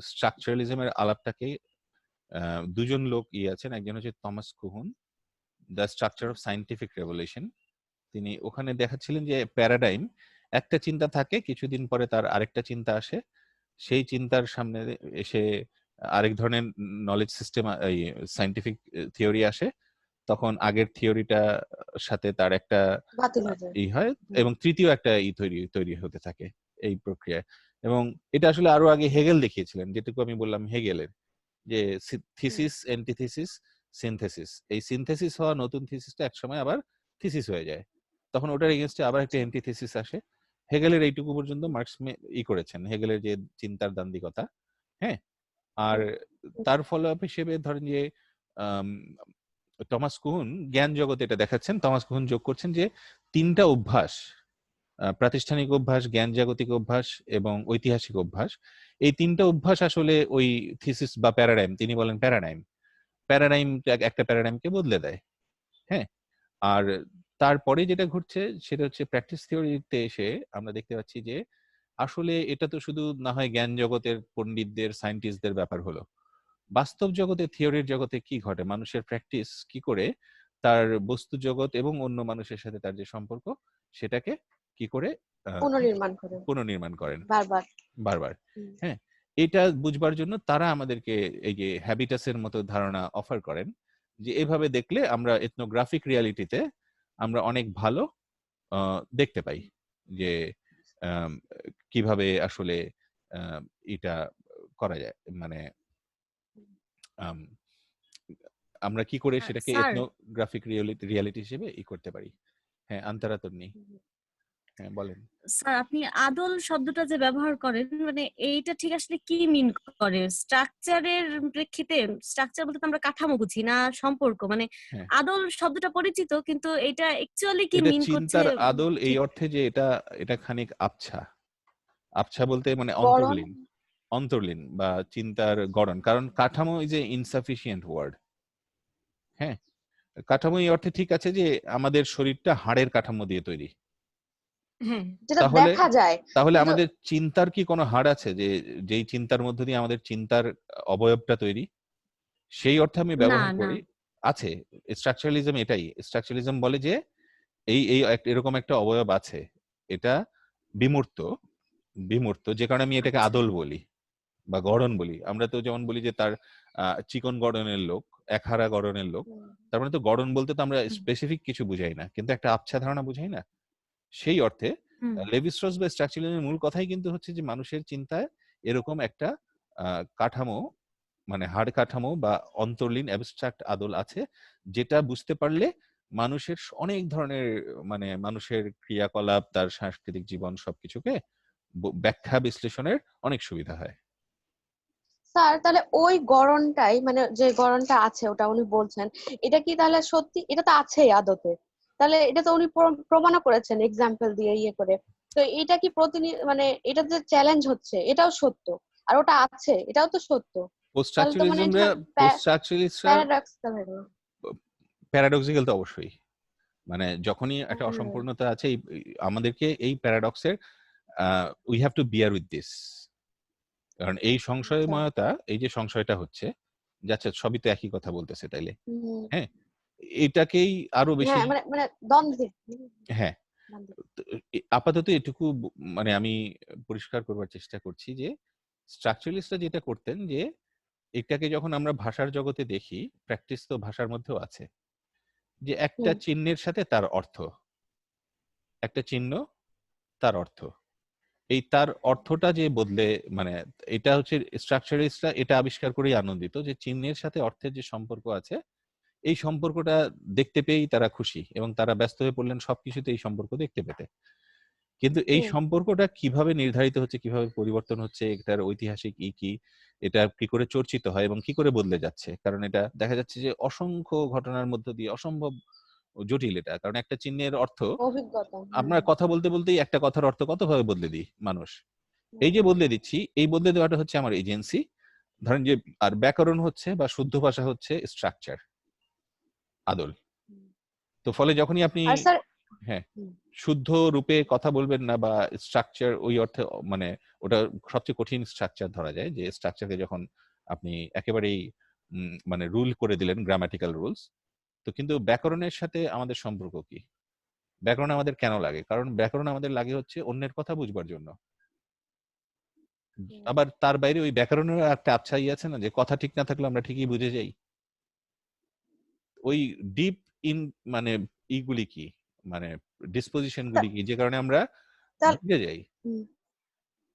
স্ট্রাকচারালিজমের আলাপটাকে দুজন লোক আছেন, একজন হচ্ছে Thomas Kuhn, the structure of scientific revolution. তিনি ওখানে দেখাচ্ছিলেন যে প্যারাডাইম, একটা চিন্তা থাকে, কিছুদিন পরে তার আরেকটা চিন্তা আসে, সেই চিন্তার সামনে এসে আরেক ধরনের নলেজ সিস্টেম, এই সায়েন্টিফিক থিওরি আসে, তখন আগের থিওরিটা সাথে তার একটা বাতিল হয়ে যায়। হয়, এবং তৃতীয় একটা তৈরি হতে থাকে এই প্রক্রিয়ায়। এবং এটা আসলে আরো আগে হেগেল দেখিয়েছিলেন, যেটুকু আমি বললাম হেগেলের, যে থিসিস, এন্টিথিসিস, সিনথেসিস, এই সিনথেসিস হওয়া নতুন থিসিসটা একসময় আবার থিসিস হয়ে যায়, তখন ওটার এগেনস্টে আবার একটা এন্টিথিসিস আসে। হেগেলের এইটুকু পর্যন্ত মার্কস করেছেন, হেগেলের যে চিন্তার দান্দিকতা। হ্যাঁ, আর তার ফলো আপ হিসেবে ধরেন যে টমাস কুহন জ্ঞান জগতে এটা দেখাচ্ছেন, টমাস কুহন যোগ করছেন যে তিনটা অভ্যাস, প্রাতিষ্ঠানিক অভ্যাস, জ্ঞান জাগতিক অভ্যাস এবং ঐতিহাসিক অভ্যাস, এই তিনটা অভ্যাস আসলে ওই থিসিস বা প্যারাডাইম, তিনি বলেন প্যারাডাইম একটা প্যারাডাইমকে বদলে দেয়। হ্যাঁ, আর তারপরে যেটা ঘটছে সেটা হচ্ছে প্র্যাকটিস থিওরিতে এসে আমরা দেখতে পাচ্ছি যে আসলে এটা তো শুধু না হয় জ্ঞান জগতের পণ্ডিতদের, সায়েন্টিস্টদের ব্যাপার হলো, বাস্তব জগতে, থিওরির জগতে কি ঘটে, মানুষের প্র্যাকটিস কি করে তার বস্তু জগৎ এবং অন্য মানুষের সাথে তার যে সম্পর্ক, সেটাকে কি করে পুনর্নির্মাণ করেন বারবার বারবার। হ্যাঁ, এটা বুঝবার জন্য তারা আমাদেরকে এই যে হ্যাবিটাসের মতো ধারণা অফার করেন, যে এভাবে দেখলে আমরা এথনোগ্রাফিক রিয়ালিটিতে আমরা অনেক ভালো দেখতে পাই যে কিভাবে আসলে এটা করা যায়, মানে আমরা কি করে সেটাকে এথনোগ্রাফিক রিয়ালিটি হিসেবে করতে পারি। হ্যাঁ, আন্তরাতন্নি, হ্যাঁ বলেন। স্যার, আপনি আদল শব্দটা যে ব্যবহার করেন, মানে এইটা ঠিক আসলে কি মিন করে? স্ট্রাকচারের প্রেক্ষিতে, স্ট্রাকচার বলতে তো আমরা কাঠামো বুঝি না, সম্পর্ক, মানে আদল শব্দটা পরিচিত, কিন্তু এটা অ্যাকচুয়ালি কি মিন করছে? চিন্তার আদল এই অর্থে যে এটা খানিক আবছা, আবছা বলতে মানে অন্তর্লীন বা চিন্তার গড়ন, কারণ কাঠামো ইজ এ ইনসাফিসিয়েন্ট ওয়ার্ড। হ্যাঁ, কাঠামো এই অর্থে ঠিক আছে যে আমাদের শরীরটা হাড়ের কাঠামো দিয়ে তৈরি, তাহলে আমাদের চিন্তার কি কোনো হাড় আছে যে যেই চিন্তার মধ্য দিয়ে আমাদের চিন্তার অবয়বটা তৈরি? সেই অর্থে আমি ব্যবহার করি, আছে। স্ট্রাকচারালিজম এটাই, স্ট্রাকচারালিজম বলে যে এই এরকম একটা অবয়ব আছে, এটা বিমূর্ত, যে কারণে আমি এটাকে আদল বলি বা গড়ন বলি। আমরা তো যেমন বলি যে তার চিকন গড়নের লোক, একহারা গড়নের লোক, তার মানে তো গড়ন বলতে তো আমরা স্পেসিফিক কিছু বুঝাই না, কিন্তু একটা আবছা ধারণা বুঝাই না। সেই অর্থে লেভি-স্ট্রস বা স্ট্রাকচারালিজমের মূল কথাই কিন্তু হচ্ছে যে মানুষের চিন্তায় এরকম একটা কাঠামো, মানে হাড় কাঠামো বা অন্তর্লীন অ্যাবস্ট্রাক্ট আদল আছে, যেটা বুঝতে পারলে মানুষের অনেক ধরনের, মানে মানুষের ক্রিয়াকলাপ, তার সাংস্কৃতিক জীবন, সবকিছুকে ব্যাখ্যা বিশ্লেষণের অনেক সুবিধা হয়। স্যার, তাহলে ওই গড়নটাই, মানে যে গড়নটা আছে ওটা উনি বলছেন, এটা কি তাহলে সত্যি? এটা তো আছেই আদতে, তাহলে এটা তো উনি প্রমাণও করেছেন এক্সাম্পল দিয়ে করে। তো এটা কি মানে এটা যে চ্যালেঞ্জ হচ্ছে এটাও সত্য, আর ওটা আছে এটাও তো সত্য, তাহলে তো মানে প্যারাডক্সিক্যাল তো অবশ্যই, মানে যখনই একটা অসম্পূর্ণতা আছে, আমাদেরকে এই প্যারাডক্সের we have to bear with this. কারণ এই সংশয়ময়তা, এই যে সংশয়টা হচ্ছে, যাচ্ছে সবই তো একই কথা বলতেছে তাইলে, হ্যাঁ, এটাকেই আরো বেশি, হ্যাঁ, মানে দ্বন্দ্বে। হ্যাঁ, তো আপাতত এটুকু মানে আমি পরিষ্কার করবার চেষ্টা করছি যে স্ট্রাকচারালিস্টরা যেটা করতেন যে এটাকে যখন আমরা ভাষার জগতে দেখি, প্র্যাকটিস তো ভাষার মধ্যেও আছে, যে একটা চিহ্নের সাথে তার অর্থ, একটা চিহ্ন তার অর্থ, এই তার অর্থটা যে বদলে, মানে এটা হচ্ছে স্ট্রাকচারালিস্টরা এটা আবিষ্কার করেই আনন্দিত যে চিহ্নের সাথে অর্থের যে সম্পর্ক আছে, এই সম্পর্কটা দেখতে পেয়েই তারা খুশি, এবং তারা ব্যস্ত হয়ে পড়লেন সবকিছুতে এই সম্পর্ক দেখতে পেতে। কিন্তু এই সম্পর্কটা কিভাবে নির্ধারিত হচ্ছে, কিভাবে পরিবর্তন হচ্ছে, এটার ঐতিহাসিক কি, এটা কি করে চর্চিত হয় এবং কি করে বদলে যাচ্ছে, কারণ এটা দেখা যাচ্ছে যে অসংখ্য ঘটনার মধ্য দিয়ে অসম্ভব জটিল এটা, কারণ একটা চিহ্নের অর্থ অভিজ্ঞতা। আমরা কথা বলতে বলতেই একটা কথার অর্থ কতভাবে বদলে দিই মানুষ, এই যে বদলে দিচ্ছি, এই বদলে দেওয়াটা হচ্ছে আমার এজেন্সি, ধরেন যে, আর ব্যাকরণ হচ্ছে বা শুদ্ধ ভাষা হচ্ছে স্ট্রাকচার, আদল। তো ফলে যখনই আপনি হ্যাঁ শুদ্ধ রূপে কথা বলবেন না বা স্ট্রাকচার ওই অর্থে, মানে ওটা সবচেয়ে কঠিন স্ট্রাকচার ধরা যায়, যে স্ট্রাকচারকে যখন আপনি একেবারেই মানে রুল করে দিলেন, গ্রামাটিক্যাল রুলস। তো কিন্তু ব্যাকরণের সাথে আমাদের সম্পর্ক কি? ব্যাকরণ আমাদের কেন লাগে? কারণ ব্যাকরণ আমাদের লাগে হচ্ছে অন্যের কথা বুঝবার জন্য। আবার তার বাইরে ওই ব্যাকরণের একটা আচ্ছাই আছে না, যে কথা ঠিক না থাকলে আমরা ঠিকই বুঝে যাই। ওই ডিপ ইন মানে ইগুলি কি, মানে ডিসপোজিশন গুলি কি, যে কারণে আমরা বুঝে যাই।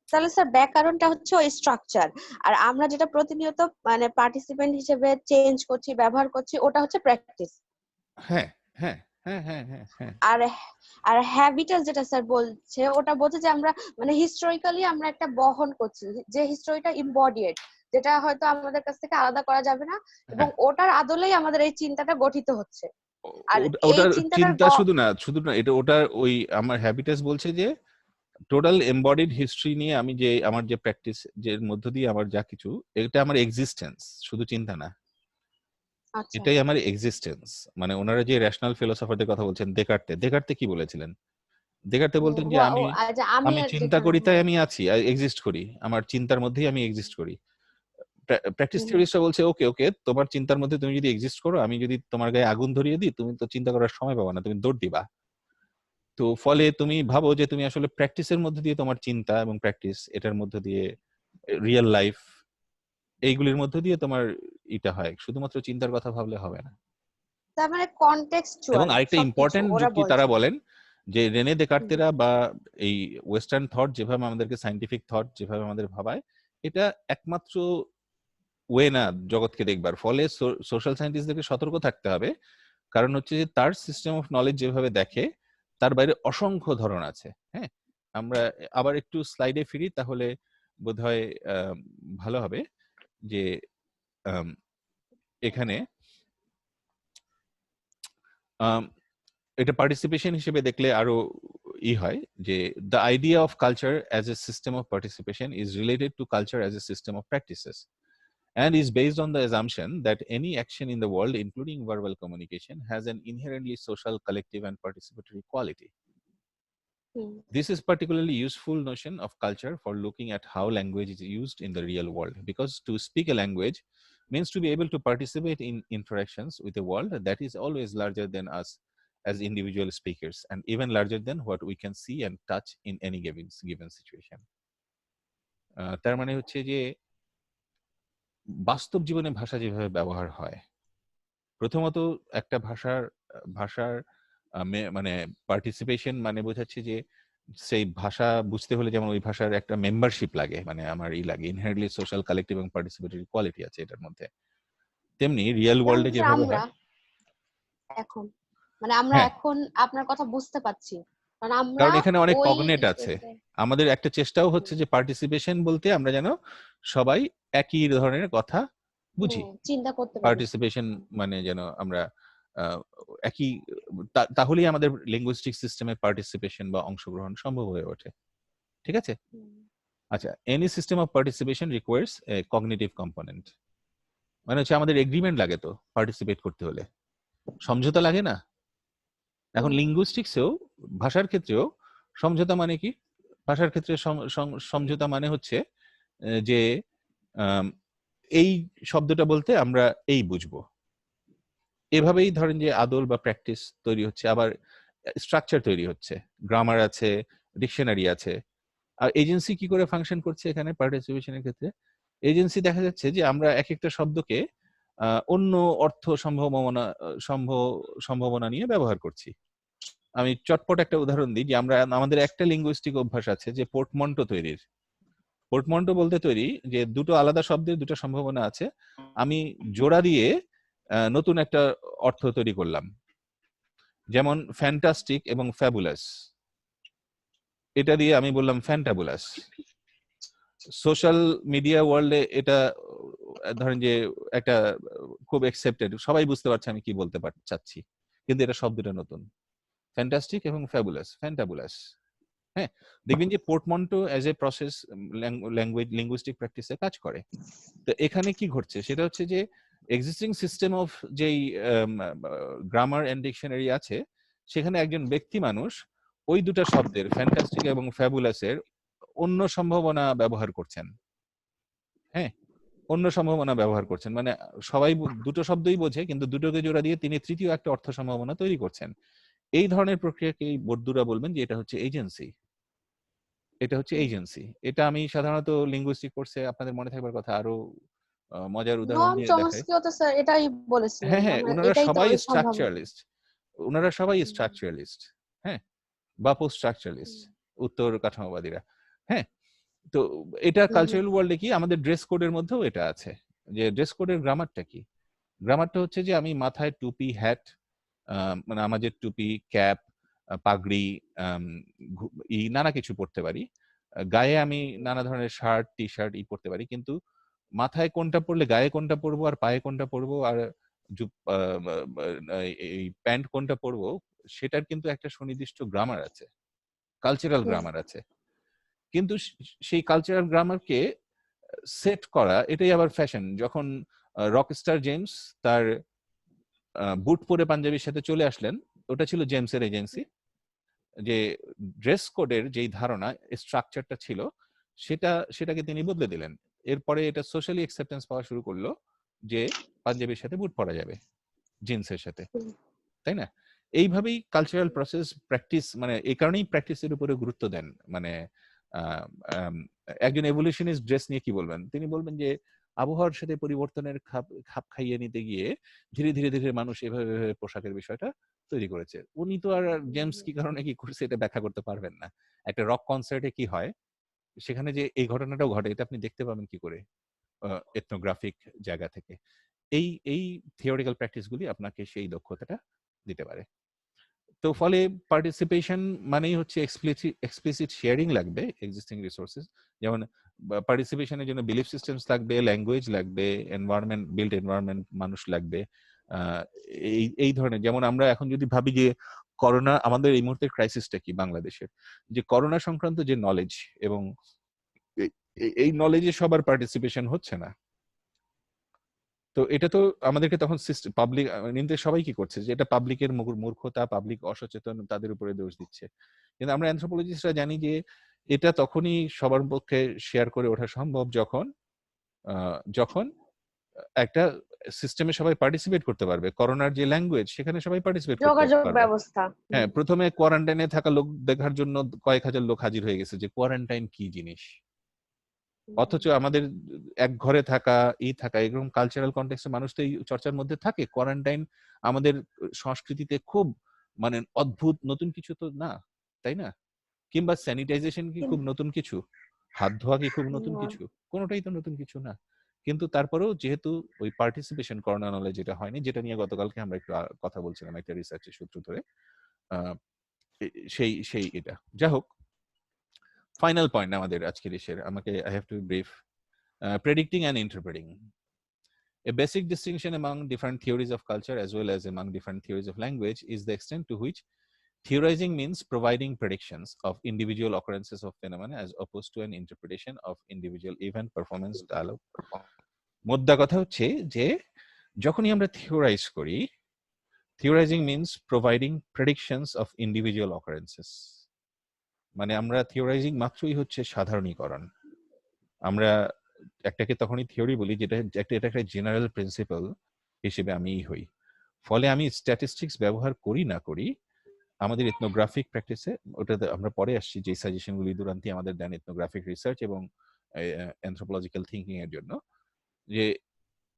তাহলে স্যার ব্যাকরণটা হচ্ছে ওই স্ট্রাকচার, আর আমরা যেটা প্রতিনিয়ত মানে পার্টিসিপেন্ট হিসেবে চেঞ্জ করছি, ব্যবহার করছি, ওটা হচ্ছে প্র্যাকটিস। হ্যাঁ হ্যাঁ হ্যাঁ হ্যাঁ হ্যাঁ হ্যাঁ। আর হ্যাবিটাস যেটা স্যার বলছে, ওটা বলছে যে আমরা মানে হিস্টোরিক্যালি আমরা একটা বহন করছি, যে হিস্টোরিটা ইম্বডিয়েড, যেটা হয়তো আমাদের কাছ থেকে আলাদা করা যাবে না, এবং ওটার আদলেই আমাদের এই চিন্তাটা গঠিত হচ্ছে। আর এই চিন্তা শুধু না এটা, ওটা ওই আমার হ্যাবিটাস বলছে যে টোটাল এমবডিড হিস্ট্রি নিয়ে আমি যে আমার যে প্র্যাকটিস, যে মধ্য দিয়ে আমার যা কিছু, এটা আমার এক্সিস্টেন্স, শুধু চিন্তা না, এটাই আমার এক্সিস্টেন্স। মানে ওনারা যে রেশনাল ফিলোসফারদের কথা বলছেন, দেকার্তে কি বলেছিলেন? দেকার্তে বলতেন যে আমি চিন্তা করি তাই আমি আছি, এক্সিস্ট করি, আমার চিন্তার মধ্যেই আমি এক্সিস্ট করি। প্র্যাকটিস থিওরিস্টরা বলছে ওকে তোমার চিন্তার মধ্যে তুমি যদি এক্সিস্ট করো, আমি যদি তোমার গায়ে আগুন ধরিয়ে দিই, তুমি তো চিন্তা করার সময় পাবা না, তুমি দৌড় দিবা। তো ফলে তুমি ভাবো যে তুমি আসলে প্র্যাকটিসের মধ্যে দিয়ে তোমার চিন্তা এবং প্র্যাকটিস, এটার মধ্যে দিয়ে রিয়েল লাইফ, এইগুলির মধ্যে দিয়ে তোমার এটা হয়, শুধুমাত্র চিন্তার কথা ভাবলে হবে না। তার মানে কনটেক্সচুয়াল। এবং আরেকটা ইম্পর্টেন্ট যুক্তি তারা বলেন যে রেনে দেকার্তেরা বা এই ওয়েস্টার্ন থট যেভাবে আমাদেরকে সায়েন্টিফিক থট যেভাবে আমাদের ভাবায়, এটা একমাত্র ওয়ে না জগৎকে দেখবার। ফলে সোশ্যাল সায়েন্টিস্টদেরকে সতর্ক থাকতে হবে, কারণ হচ্ছে যে তার সিস্টেম অফ নলেজ যেভাবে দেখে, তার বাইরে অসংখ্য ধরন আছে। হ্যাঁ, আমরা আবার একটু স্লাইডে ফিরি, তাহলে বোধহয় ভালো হবে। যে এখানে এটা পার্টিসিপেশন হিসেবে দেখলে আরো হয় যে the idea of culture as a system of participation is related to culture as a system of practices and is based on the assumption that any action in the world, including verbal communication, has an inherently social, collective, and participatory quality. This is particularly useful notion of culture for looking at how language is used in the real world, because to speak a language means to be able to participate in interactions with a world that is always larger than us as individual speakers, and even larger than what we can see and touch in any given situation. তার মানে হচ্ছে যে বাস্তব জীবনে ভাষা যেভাবে ব্যবহার হয়, প্রথমত একটা ভাষার মানে পার্টিসিপেশন মানে বোঝাচ্ছে যে সেই ভাষা বুঝতে হলে যেমন ওই ভাষার একটা মেম্বারশিপ লাগে, মানে আমার লাগে ইনহেরেন্টলি সোশ্যাল, কালেক্টিভ এবং পার্টিসিপেটরি কোয়ালিটি আছে এটার মধ্যে। তেমনি রিয়েল ওয়ার্ল্ডে যেভাবে হয় এখন, মানে আমরা এখন আপনার কথা বুঝতে পারছি, কারণ এখানে অনেক কগনেট আছে। আমাদের একটা চেষ্টাও হচ্ছে যে পার্টিসিপেশন বলতে আমরা যেন সবাই একই ধরনের কথা বুঝি, চিন্তা করতে পারি। পার্টিসিপেশন মানে যেন আমরা একই, তাহলেই আমাদের লিঙ্গুইস্টিক সিস্টেমে পার্টিসিপেশন বা অংশগ্রহণ সম্ভব হয়ে ওঠে। ঠিক আছে? আচ্ছা, any system of participation requires A cognitive component. মানে হচ্ছে আমাদের এগ্রিমেন্ট লাগে তো পার্টিসিপেট করতে হলে, সমঝোতা লাগে না? এখন লিঙ্গুইস্টিক্সেও, ভাষার ক্ষেত্রেও সমঝোতা মানে কি? ভাষার ক্ষেত্রে সমঝোতা মানে হচ্ছে যে এই শব্দটা বলতে আমরা এই বুঝবো। এভাবেই ধরেন যে আদল বা প্র্যাকটিস তৈরি হচ্ছে, আবার স্ট্রাকচার তৈরি হচ্ছে, গ্রামার আছে, ডিকশনারি আছে। আর এজেন্সি কি করে ফাংশন করছে এখানে পার্টিসিপেশনের ক্ষেত্রে? এজেন্সি দেখা যাচ্ছে যে আমরা এক একটা শব্দকে অন্য অর্থ সম্ভাবনা নিয়ে ব্যবহার করছি। আমি চটপট একটা উদাহরণ দিই যে আমরা আমাদের একটা লিঙ্গুইস্টিক অভ্যাস আছে যে পোর্টমন্টো তৈরির। পোর্টমন্টো বলতে তৈরি যে দুটো আলাদা শব্দের দুটো সম্ভাবনা আছে, আমি জোড়া দিয়ে নতুন একটা অর্থ তৈরি করলাম। যেমন ফ্যান্টাস্টিক এবং ফ্যাবুলাস, এটা দিয়ে আমি বললাম ফ্যান্টাবুলাস। সোশ্যাল মিডিয়া ওয়ার্ল্ডে এটা ধরেন যে একটা খুব অ্যাকসেপ্টেড, সবাই বুঝতে পারছে আমি কি বলতে চাচ্ছি, কিন্তু এটা শব্দটা নতুন, ফ্যান্টাস্টিক এবং ফ্যাবুলাস, ফ্যান্টাবুলাস। হ্যাঁ, দেখবেন যে পোর্টমন্টো অ্যাজ এ প্রসেস লিঙ্গুইস্টিক প্র্যাকটিসে কাজ করে। তো এখানে কি ঘটছে সেটা হচ্ছে যে এক্সিস্টিং সিস্টেম অফ যেই গ্রামার এন্ড ডিকশনারি আছে, সেখানে একজন ব্যক্তি মানুষ ওই দুটো শব্দের ফ্যান্টাস্টিক এবং ফ্যাবুলাসের অন্য সম্ভাবনা ব্যবহার করছেন। হ্যাঁ, অন্য সম্ভাবনা ব্যবহার করছেন, মানে সবাই দুটো শব্দই বোঝে, কিন্তু দুটোকে জোড়া দিয়ে তিনি তৃতীয় একটা অর্থ সম্ভাবনা তৈরি করছেন। এই ধরনের প্রক্রিয়াকে বৌদ্ধরা বলবেন যে এটা হচ্ছে এজেন্সি। এটা হচ্ছে এজেন্সি। এটা আমি সাধারণত লিঙ্গুইস্টিক কোর্সে আপনাদের মনে থাকবার কথা আরো মজার উদাহরণ নোয়াম দিয়ে দেখাই। চমস্কিও তো স্যার এটাই বলেছিলেন, হ্যাঁ হ্যাঁ, আমরা ওনারা এটাই তো সবাই ওই সম্ভাবনা। স্ট্রাকচারালিস্ট, ওনারা সবাই স্ট্রাকচারালিস্ট, হ্যাঁ, বা পোস্ট স্ট্রাকচারালিস্ট, উত্তর কাঠামোবাদীরা। হ্যাঁ, তো এটা কালচারাল ওয়ার্ল্ডে কি আমাদের ড্রেস কোডের মধ্যেও এটা আছে, যে ড্রেস কোডের গ্রামারটা কি? গ্রামারটা হচ্ছে যে আমি মাথায় টুপি, হ্যাট, মানে আমাদের টুপি, ক্যাপ, পাগড়ি, নানা কিছু পরতে পারি। গায়ে আমি নানা ধরনের শার্ট, টি শার্ট পরতে পারি, কিন্তু মাথায় কোনটা পরলে গায়ে কোনটা পরবো আর পায়ে কোনটা পরবো আর এই প্যান্ট কোনটা পরবো, সেটার কিন্তু একটা সুনির্দিষ্ট গ্রামার আছে, কালচারাল গ্রামার আছে। কিন্তু সেই কালচারাল গ্রামারকে সেট করা, এটাই আবার ফ্যাশন। যখন রকস্টার জেমস তার বুট পরে পাঞ্জাবির সাথে চলে আসলেন, ওটা ছিল জেমসের এজেন্সি। যে ড্রেস কোডের যেই ধারণা, স্ট্রাকচারটা ছিল, সেটাকে তিনি বদলে দিলেন। এরপরে এটা সোশ্যালি অ্যাকসেপ্টেন্স পাওয়া শুরু করলো যে পাঞ্জাবির সাথে বুট পরা যাবে জিন্সের সাথে, তাই না? এইভাবেই কালচারাল প্রসেস প্র্যাকটিস, মানে এই কারণেই প্র্যাকটিসের উপরে গুরুত্ব দেন। মানে একজন এভলিউশনিস্ট ড্রেস নিয়ে কি বলবেন? তিনি বলবেন যে আবহাওয়ার সাথে পরিবর্তনের খাপ খাইয়ে নিতে গিয়ে ধীরে ধীরে ধীরে মানুষ এভাবে পোশাকের বিষয়টা তৈরি করেছে। উনি তো আর জেমস কি কারণে কি করছে এটা ব্যাখ্যা করতে পারবেন না। একটা রক কনসার্টে কি হয়, সেখানে যে এই ঘটনাটাও ঘটে, এটা আপনি দেখতে পাবেন কি করে এথনোগ্রাফিক জায়গা থেকে। এই থিওরিক্যাল প্র্যাকটিসগুলি আপনাকে সেই দক্ষতাটা দিতে পারে। তো ফলে পার্টিসিপেশন মানেই হচ্ছে এক্সপ্লিসিট শেয়ারিং লাগবে এক্সিস্টিং রিসোর্সেস। যেমন পার্টিসিপেশনের জন্য বিলিফ সিস্টেমস লাগবে, ল্যাঙ্গুয়েজ লাগবে, এনভায়রনমেন্ট, বিল্ড এনভায়রনমেন্ট মানুষ লাগবে। এই ধরনের, যেমন আমরা এখন যদি ভাবি যে করোনা, আমাদের এই মুহূর্তের ক্রাইসিসটা কি বাংলাদেশের, যে করোনা সংক্রান্ত যে নলেজ, এবং এই নলেজে সবার পার্টিসিপেশন হচ্ছে না। তো এটা তো আমাদেরকে তখন পাবলিক নিতে সবাই কি করছে, যে এটা পাবলিকের মূর্খতা, পাবলিক অসচেতন, তাদের উপরে দোষ দিচ্ছে। কিন্তু আমরা অ্যানথ্রোপোলজিস্টরা জানি যে এটা তখনই সবার পক্ষে শেয়ার করে ওঠা সম্ভব যখন একটা সিস্টেমে সবাই পার্টিসিপেট করতে পারবে। করোনার যে ল্যাঙ্গুয়েজ, সেখানে সবাই পার্টিসিপেট করতে যোগাযোগ পারবে। ব্যবস্থা। হ্যাঁ, প্রথমে কোয়ারেন্টাইনে থাকা লোক দেখার জন্য কয়েক হাজার লোক হাজির হয়ে গেছে যে কোয়ারেন্টাইন কি জিনিস। অথচ আমাদের এক ঘরে থাকা, এরকম কালচারাল কনটেক্সটে মানুষ তো এই চর্চার মধ্যে থাকে। কোয়ারেন্টাইন আমাদের সংস্কৃতিতে খুব মানে অদ্ভুত নতুন কিছু তো না, তাই না? কিংবা স্যানিটাইজেশন কি খুব নতুন কিছু? হাত ধোয়া কি খুব নতুন কিছু? কোনোটাই তো নতুন কিছু না। কিন্তু তারপরেও যেহেতু ওই পার্টিসিপেশন, করোনা নলেজ যেটা হয়নি, যেটা নিয়ে গতকালকে আমরা একটু কথা বলছিলাম একটা রিসার্চের সূত্র ধরে, সেই এটা। যাই হোক, ফাইনাল পয়েন্ট আমাদের আজকের ইসের, আমাকে I have to brief predicting and interpreting. A basic distinction among different theories of culture as well as among different theories of language is the extent to which theorizing means providing predictions of individual occurrences of phenomena as opposed to an interpretation of individual event, performance, dialogue. মোদ্দা কথা হচ্ছে যে যখনই আমরা theorise করি, theorizing means providing predictions of individual occurrences, মানে আমরা থিওরাইজিং মাত্রই হচ্ছে সাধারণীকরণ। আমরা একটাকে তখনই থিওরি বলি যেটা এটা একটা জেনারেল প্রিন্সিপাল হিসেবে আমি হই। ফলে আমি স্ট্যাটিস্টিক্স ব্যবহার করি না করি আমাদের এথনোগ্রাফিক প্র্যাকটিসে, ওটাতে আমরা পরে আসছি, যে সাজেশনগুলি দুরান্তি আমাদের দেন এথনোগ্রাফিক রিসার্চ এবং অ্যানথ্রোপোলজিক্যাল থিঙ্কিং এর জন্য, যে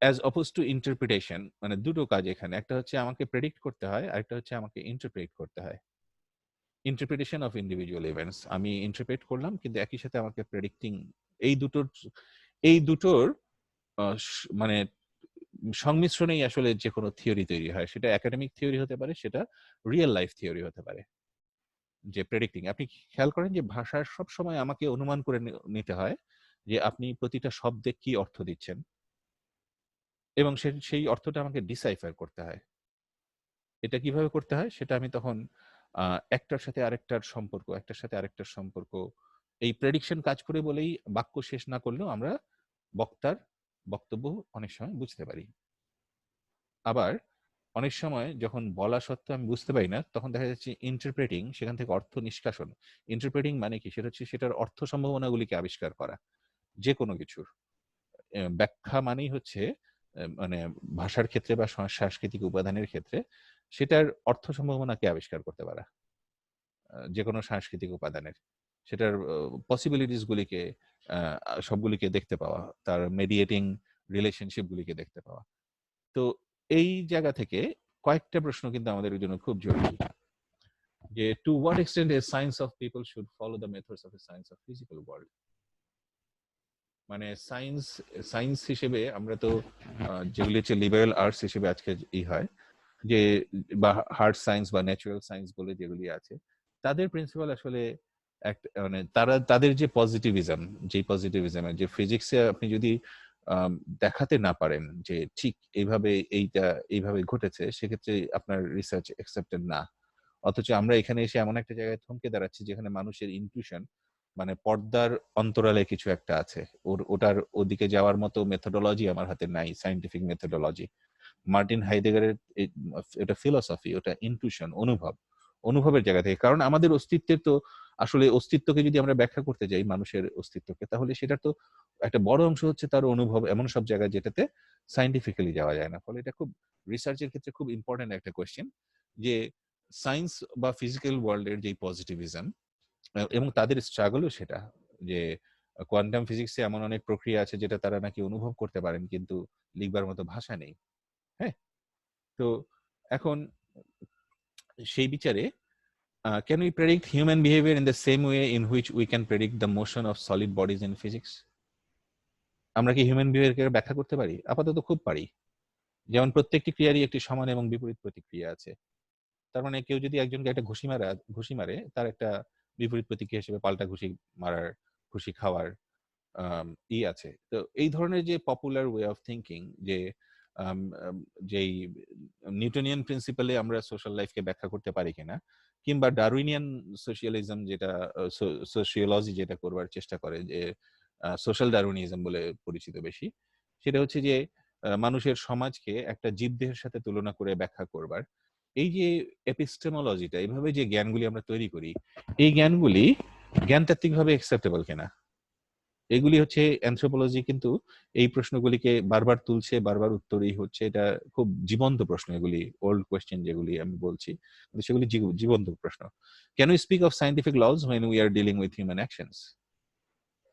অ্যাজ অপোজ টু ইন্টারপ্রিটেশন, মানে দুটো কাজ এখানে, একটা হচ্ছে আমাকে প্রেডিক্ট করতে হয়, আরেকটা হচ্ছে আমাকে ইন্টারপ্রেট করতে হয়। ইন্টারপ্রিটেশন অফ ইন্ডিভিজুয়াল ইভেন্টস, আমি ইন্টারপ্রেট করলাম কিন্তু একই সাথে আমাকে প্রেডিক্টিং, এই দুটোর মানে সংমিশ্রণেই আসলে যে কোনো থিওরি তৈরি হয়, সেটা একাডেমিক থিওরি হতে পারে, সেটা রিয়েল লাইফ থিওরি হতে পারে। যে প্রেডিক্টিং, আপনি খেয়াল করেন যে ভাষার সব সময় আমাকে অনুমান করে নিতে হয় যে আপনি প্রতিটা শব্দে কি অর্থ দিচ্ছেন, এবং সেই অর্থটা আমাকে ডিসাইফার করতে হয়। এটা কিভাবে করতে হয় সেটা আমি তখন একটার সাথে আরেকটার সম্পর্ক এই প্রেডিকশন কাজ করে বলেই বাক্য শেষ না করলেও আমরা বক্তার বক্তব্য অনেক সময় বুঝতে পারি। আবার অনেক সময় যখন বলা সত্ত্বেও আমি বুঝতে পারি না, তখন দেখা যাচ্ছে ইন্টারপ্রেটিং, সেখান থেকে অর্থ নিষ্কাশন। ইন্টারপ্রেটিং মানে কি, সেটা হচ্ছে সেটার অর্থ সম্ভাবনাগুলিকে আবিষ্কার করা। যে কোনো কিছুর ব্যাখ্যা মানেই হচ্ছে মানে ভাষার ক্ষেত্রে বা সাংস্কৃতিক উপাদানের ক্ষেত্রে সেটার অর্থ সম্ভাবনাকে আবিষ্কার করতে পারা, যে কোনো সাংস্কৃতিক উপাদানের সেটার পসিবিলিটিস গুলিকে সবগুলিকে দেখতে পাওয়া, তার মেডিয়েটিং রিলেশনশিপ গুলিকে দেখতে পাওয়া। তো এই জায়গা থেকে কয়েকটা প্রশ্ন কিন্তু আমাদের জন্য খুব জরুরি, যে to what extent a science of people should follow the methods of a science of physical world. মানে সায়েন্স হিসেবে আমরা তো যেগুলি হচ্ছে লিবারেল আর্টস হিসেবে আজকে হয়, যে বা হার্ড সায়েন্স বা ন্যাচারাল সায়েন্স বলে যেগুলি আছে, তাদের প্রিন্সিপাল আসলে মানে তাদের যে পজিটিভিজম যে ফিজিক্সে আপনি যদি দেখাতে না পারেন যে ঠিক এইভাবে ঘটেছে, সেক্ষেত্রে আপনার রিসার্চ অ্যাকসেপ্টেড না। অথচ আমরা এখানে এসে এমন একটা জায়গায় থমকে দাঁড়াচ্ছি যেখানে মানুষের ইনটিউশন, মানে পর্দার অন্তরালে কিছু একটা আছে, ওটার ওদিকে যাওয়ার মতো মেথোডোলজি আমার হাতে নাই, সায়েন্টিফিক মেথোডোলজি। মার্টিন হাইডেগারের এটা ফিলোসফি, ওটা ইনটিউশন, অনুভবের জায়গা থেকে। কারণ আমাদের অস্তিত্বের তো আসলে অস্তিত্বকে যদি আমরা ব্যাখ্যা করতে যাই, মানুষের অস্তিত্বকে, তাহলে সেটার তো একটা বড় অংশ হচ্ছে তার অনুভব, এমন সব জায়গায় যেটাতে সায়েন্টিফিক্যালি যাওয়া যায় না। ফলে এটা খুব রিসার্চের ক্ষেত্রে খুব ইম্পর্টেন্ট একটা কোয়েশ্চেন, যে সায়েন্স বা ফিজিক্যাল ওয়ার্ল্ডের যে পজিটিভিজম এবং তাদের স্ট্রাগলও সেটা, যে কোয়ান্টাম ফিজিক্সে এমন অনেক প্রক্রিয়া আছে যেটা তারা নাকি অনুভব করতে পারেন কিন্তু লিখবার মতো ভাষা নেই। হ্যাঁ, তো এখন সেই বিচারে can we predict human behavior in the same way in which we can predict the motion of solid bodies in physics? আমরা কি হিউম্যান বিহেভিয়ারকে ব্যাখ্যা করতে পারি? আপাতত খুব পারি। যেমন প্রত্যেকটি ক্রিয়ারই একটি সমান এবং বিপরীত প্রতিক্রিয়া আছে। তার মানে কেউ যদি একজনকে একটা ঘুষি মারে, তার একটা বিপরীত প্রতিক্রিয়া হিসেবে পাল্টা ঘুষি খাওয়ার আছে। তো এই ধরনের যে পপুলার ওয়ে অফ থিঙ্কিং, যে যেই নিউটনিয়ান প্রিন্সিপালে আমরা সোশ্যাল লাইফকে ব্যাখ্যা করতে পারি কিনা, কিংবা ডারউইনিয়ান সোশিয়ালিজম যেটা সোশিওলজি যেটা করবার চেষ্টা করে, যে সোশ্যাল ডারউইনিজম বলে পরিচিত বেশি, সেটা হচ্ছে যে মানুষের সমাজকে একটা জীবদেহের সাথে তুলনা করে ব্যাখ্যা করবার এই যে এপিস্টেমোলজিটা, এইভাবে যে জ্ঞানগুলি আমরা তৈরি করি, এই জ্ঞানগুলি জ্ঞানতাত্ত্বিকভাবে অ্যাকসেপ্টেবল কিনা, এগুলি হচ্ছে অ্যানথ্রোপোলজি কিন্তু এই প্রশ্নগুলিকে বারবার তুলছে, বারবার উত্তরই হচ্ছে। এটা খুব জীবন্ত প্রশ্ন, এগুলি ওল্ড কোয়েশ্চেন যেগুলি আমি বলছি, সেগুলি জীবন্ত প্রশ্ন। Can you speak of scientific laws when we are dealing with human actions?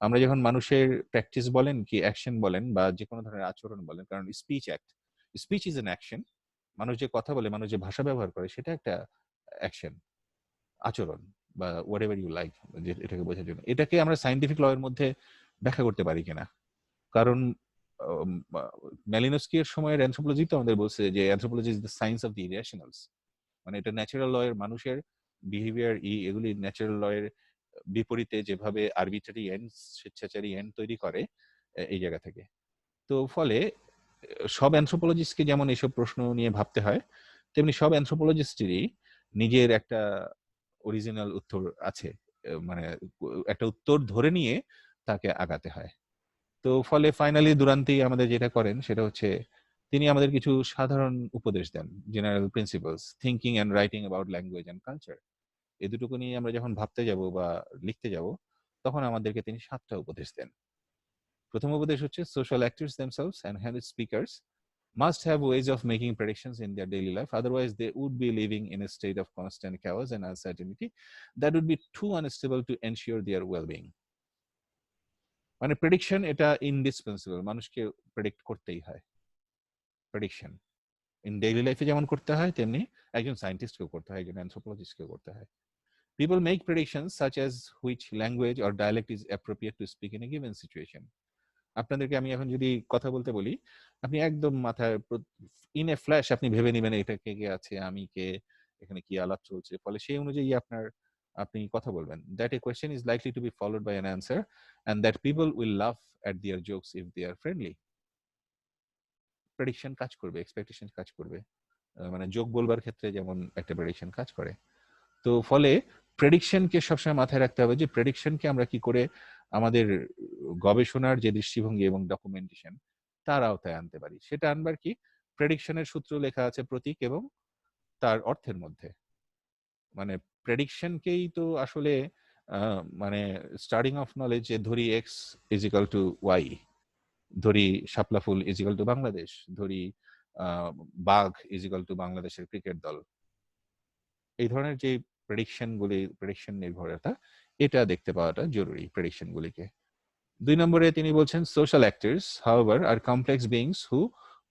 আমরা যখন মানুষের প্র্যাকটিস বলেন কি অ্যাকশন বলেন বা যে কোনো ধরনের আচরণ বলেন, কারণ স্পিচ ইজ অ্যান অ্যাকশন। মানুষ যে কথা বলে, মানুষ যে ভাষা ব্যবহার করে, সেটা একটা অ্যাকশন, আচরণ বা হোয়াট এভার ইউ লাইক, এটাকে বোঝার জন্য। এটাকে আমরা সায়েন্টিফিক ল এর মধ্যে ব্যাখ্যা করতে পারি কিনা, কারণ ম্যালিনস্কি এর সময়ের অ্যানথ্রোপোলজি তো আমাদের বলছে যে anthropology is the science of the irrationals, মানে এটা ন্যাচারাল ল এর মানুষের বিহেভিয়ার এগুলি ন্যাচারাল ল এর বিপরীতে যেভাবে আরবিট্রারি এন্ড, স্বেচ্ছাচারী এন্ড তৈরি করে এই জায়গা থেকে। তো ফলে সব অ্যানথ্রোপোলজিস্টকে যেমন এইসব প্রশ্ন নিয়ে ভাবতে হয়, তেমনি সব অ্যানথ্রোপোলজিস্টেরই নিজের একটা অরিজিনাল উত্তর আছে, মানে একটা উত্তর ধরে নিয়ে তাকে আগাতে হয়। তো ফলে ফাইনালি দুরান্তি আমাদের যেটা করেন সেটা হচ্ছে তিনি আমাদের কিছু সাধারণ উপদেশ দেন, general principles, thinking and writing about language and culture. এই দুটোকে নিয়ে আমরা যখন ভাবতে যাব বা লিখতে যাব, তখন আমাদেরকে তিনি 7টা উপদেশ দেন। প্রথম উপদেশ হচ্ছে social actors themselves and hence speakers must have ways of making predictions in their daily life, otherwise they would be living in a state of constant chaos and uncertainty that would be too unstable to ensure their well-being. মানে prediction এটা indispensable, মানুষকে predict করতেই হয়। Prediction in daily লাইফে যেমন করতে হয় তেমনি একজন সায়েন্টিস্টকেও করতে হয়, একজন অ্যানথ্রোপোলজিস্টকেও করতে হয়। People make predictions such as which language or dialect is appropriate to speak in a given situation. আপনাদেরকে আমি এখন যদি কথা বলতে বলি, আপনি একদম মাথায় ইন এ ফ্ল্যাশ আপনি ভেবে নেবেন এটা কে কে আছে, আমি কে, এখানে কি আলাপ চলছে, ফলে সেই অনুযায়ী আপনি কথা বলবেন। That a question is likely to be followed by an answer and that people will laugh at their jokes if they are friendly. Prediction কাজ করবে, এক্সপেকটেশন কাজ করবে, মানে জোক বলবার ক্ষেত্রে যেমন একটা প্রেডিকশন কাজ করে। তো ফলে প্রেডিকশনকে সবসময় মাথায় রাখতে হবে যে প্রেডিকশনকে আমরা কি করে আমাদের গবেষণার যে দৃষ্টিভঙ্গি এবং ডকুমেন্টেশন তার আওতায় আনতে পারি। সেটা আনবার কি, প্রেডিকশনের সূত্র লেখা আছে প্রতীক এবং তার অর্থের মধ্যে। মানে প্রেডিকশনকেই তো আসলে মানে স্টার্টিং অফ নলেজ, ধরি x is equal to y, ধরি শাপলা ফুল ইজ ইকাল টু বাংলাদেশ, ধরি বাঘ ইজ ইকাল টু বাংলাদেশের ক্রিকেট দল, এই ধরনের যে প্রেডিকশন নির্ভরতা, এটা দেখতে পাওয়াটা জরুরি প্রেডিকশন গুলিকে। 2 নম্বরে তিনি বলছেন social actors however are complex beings who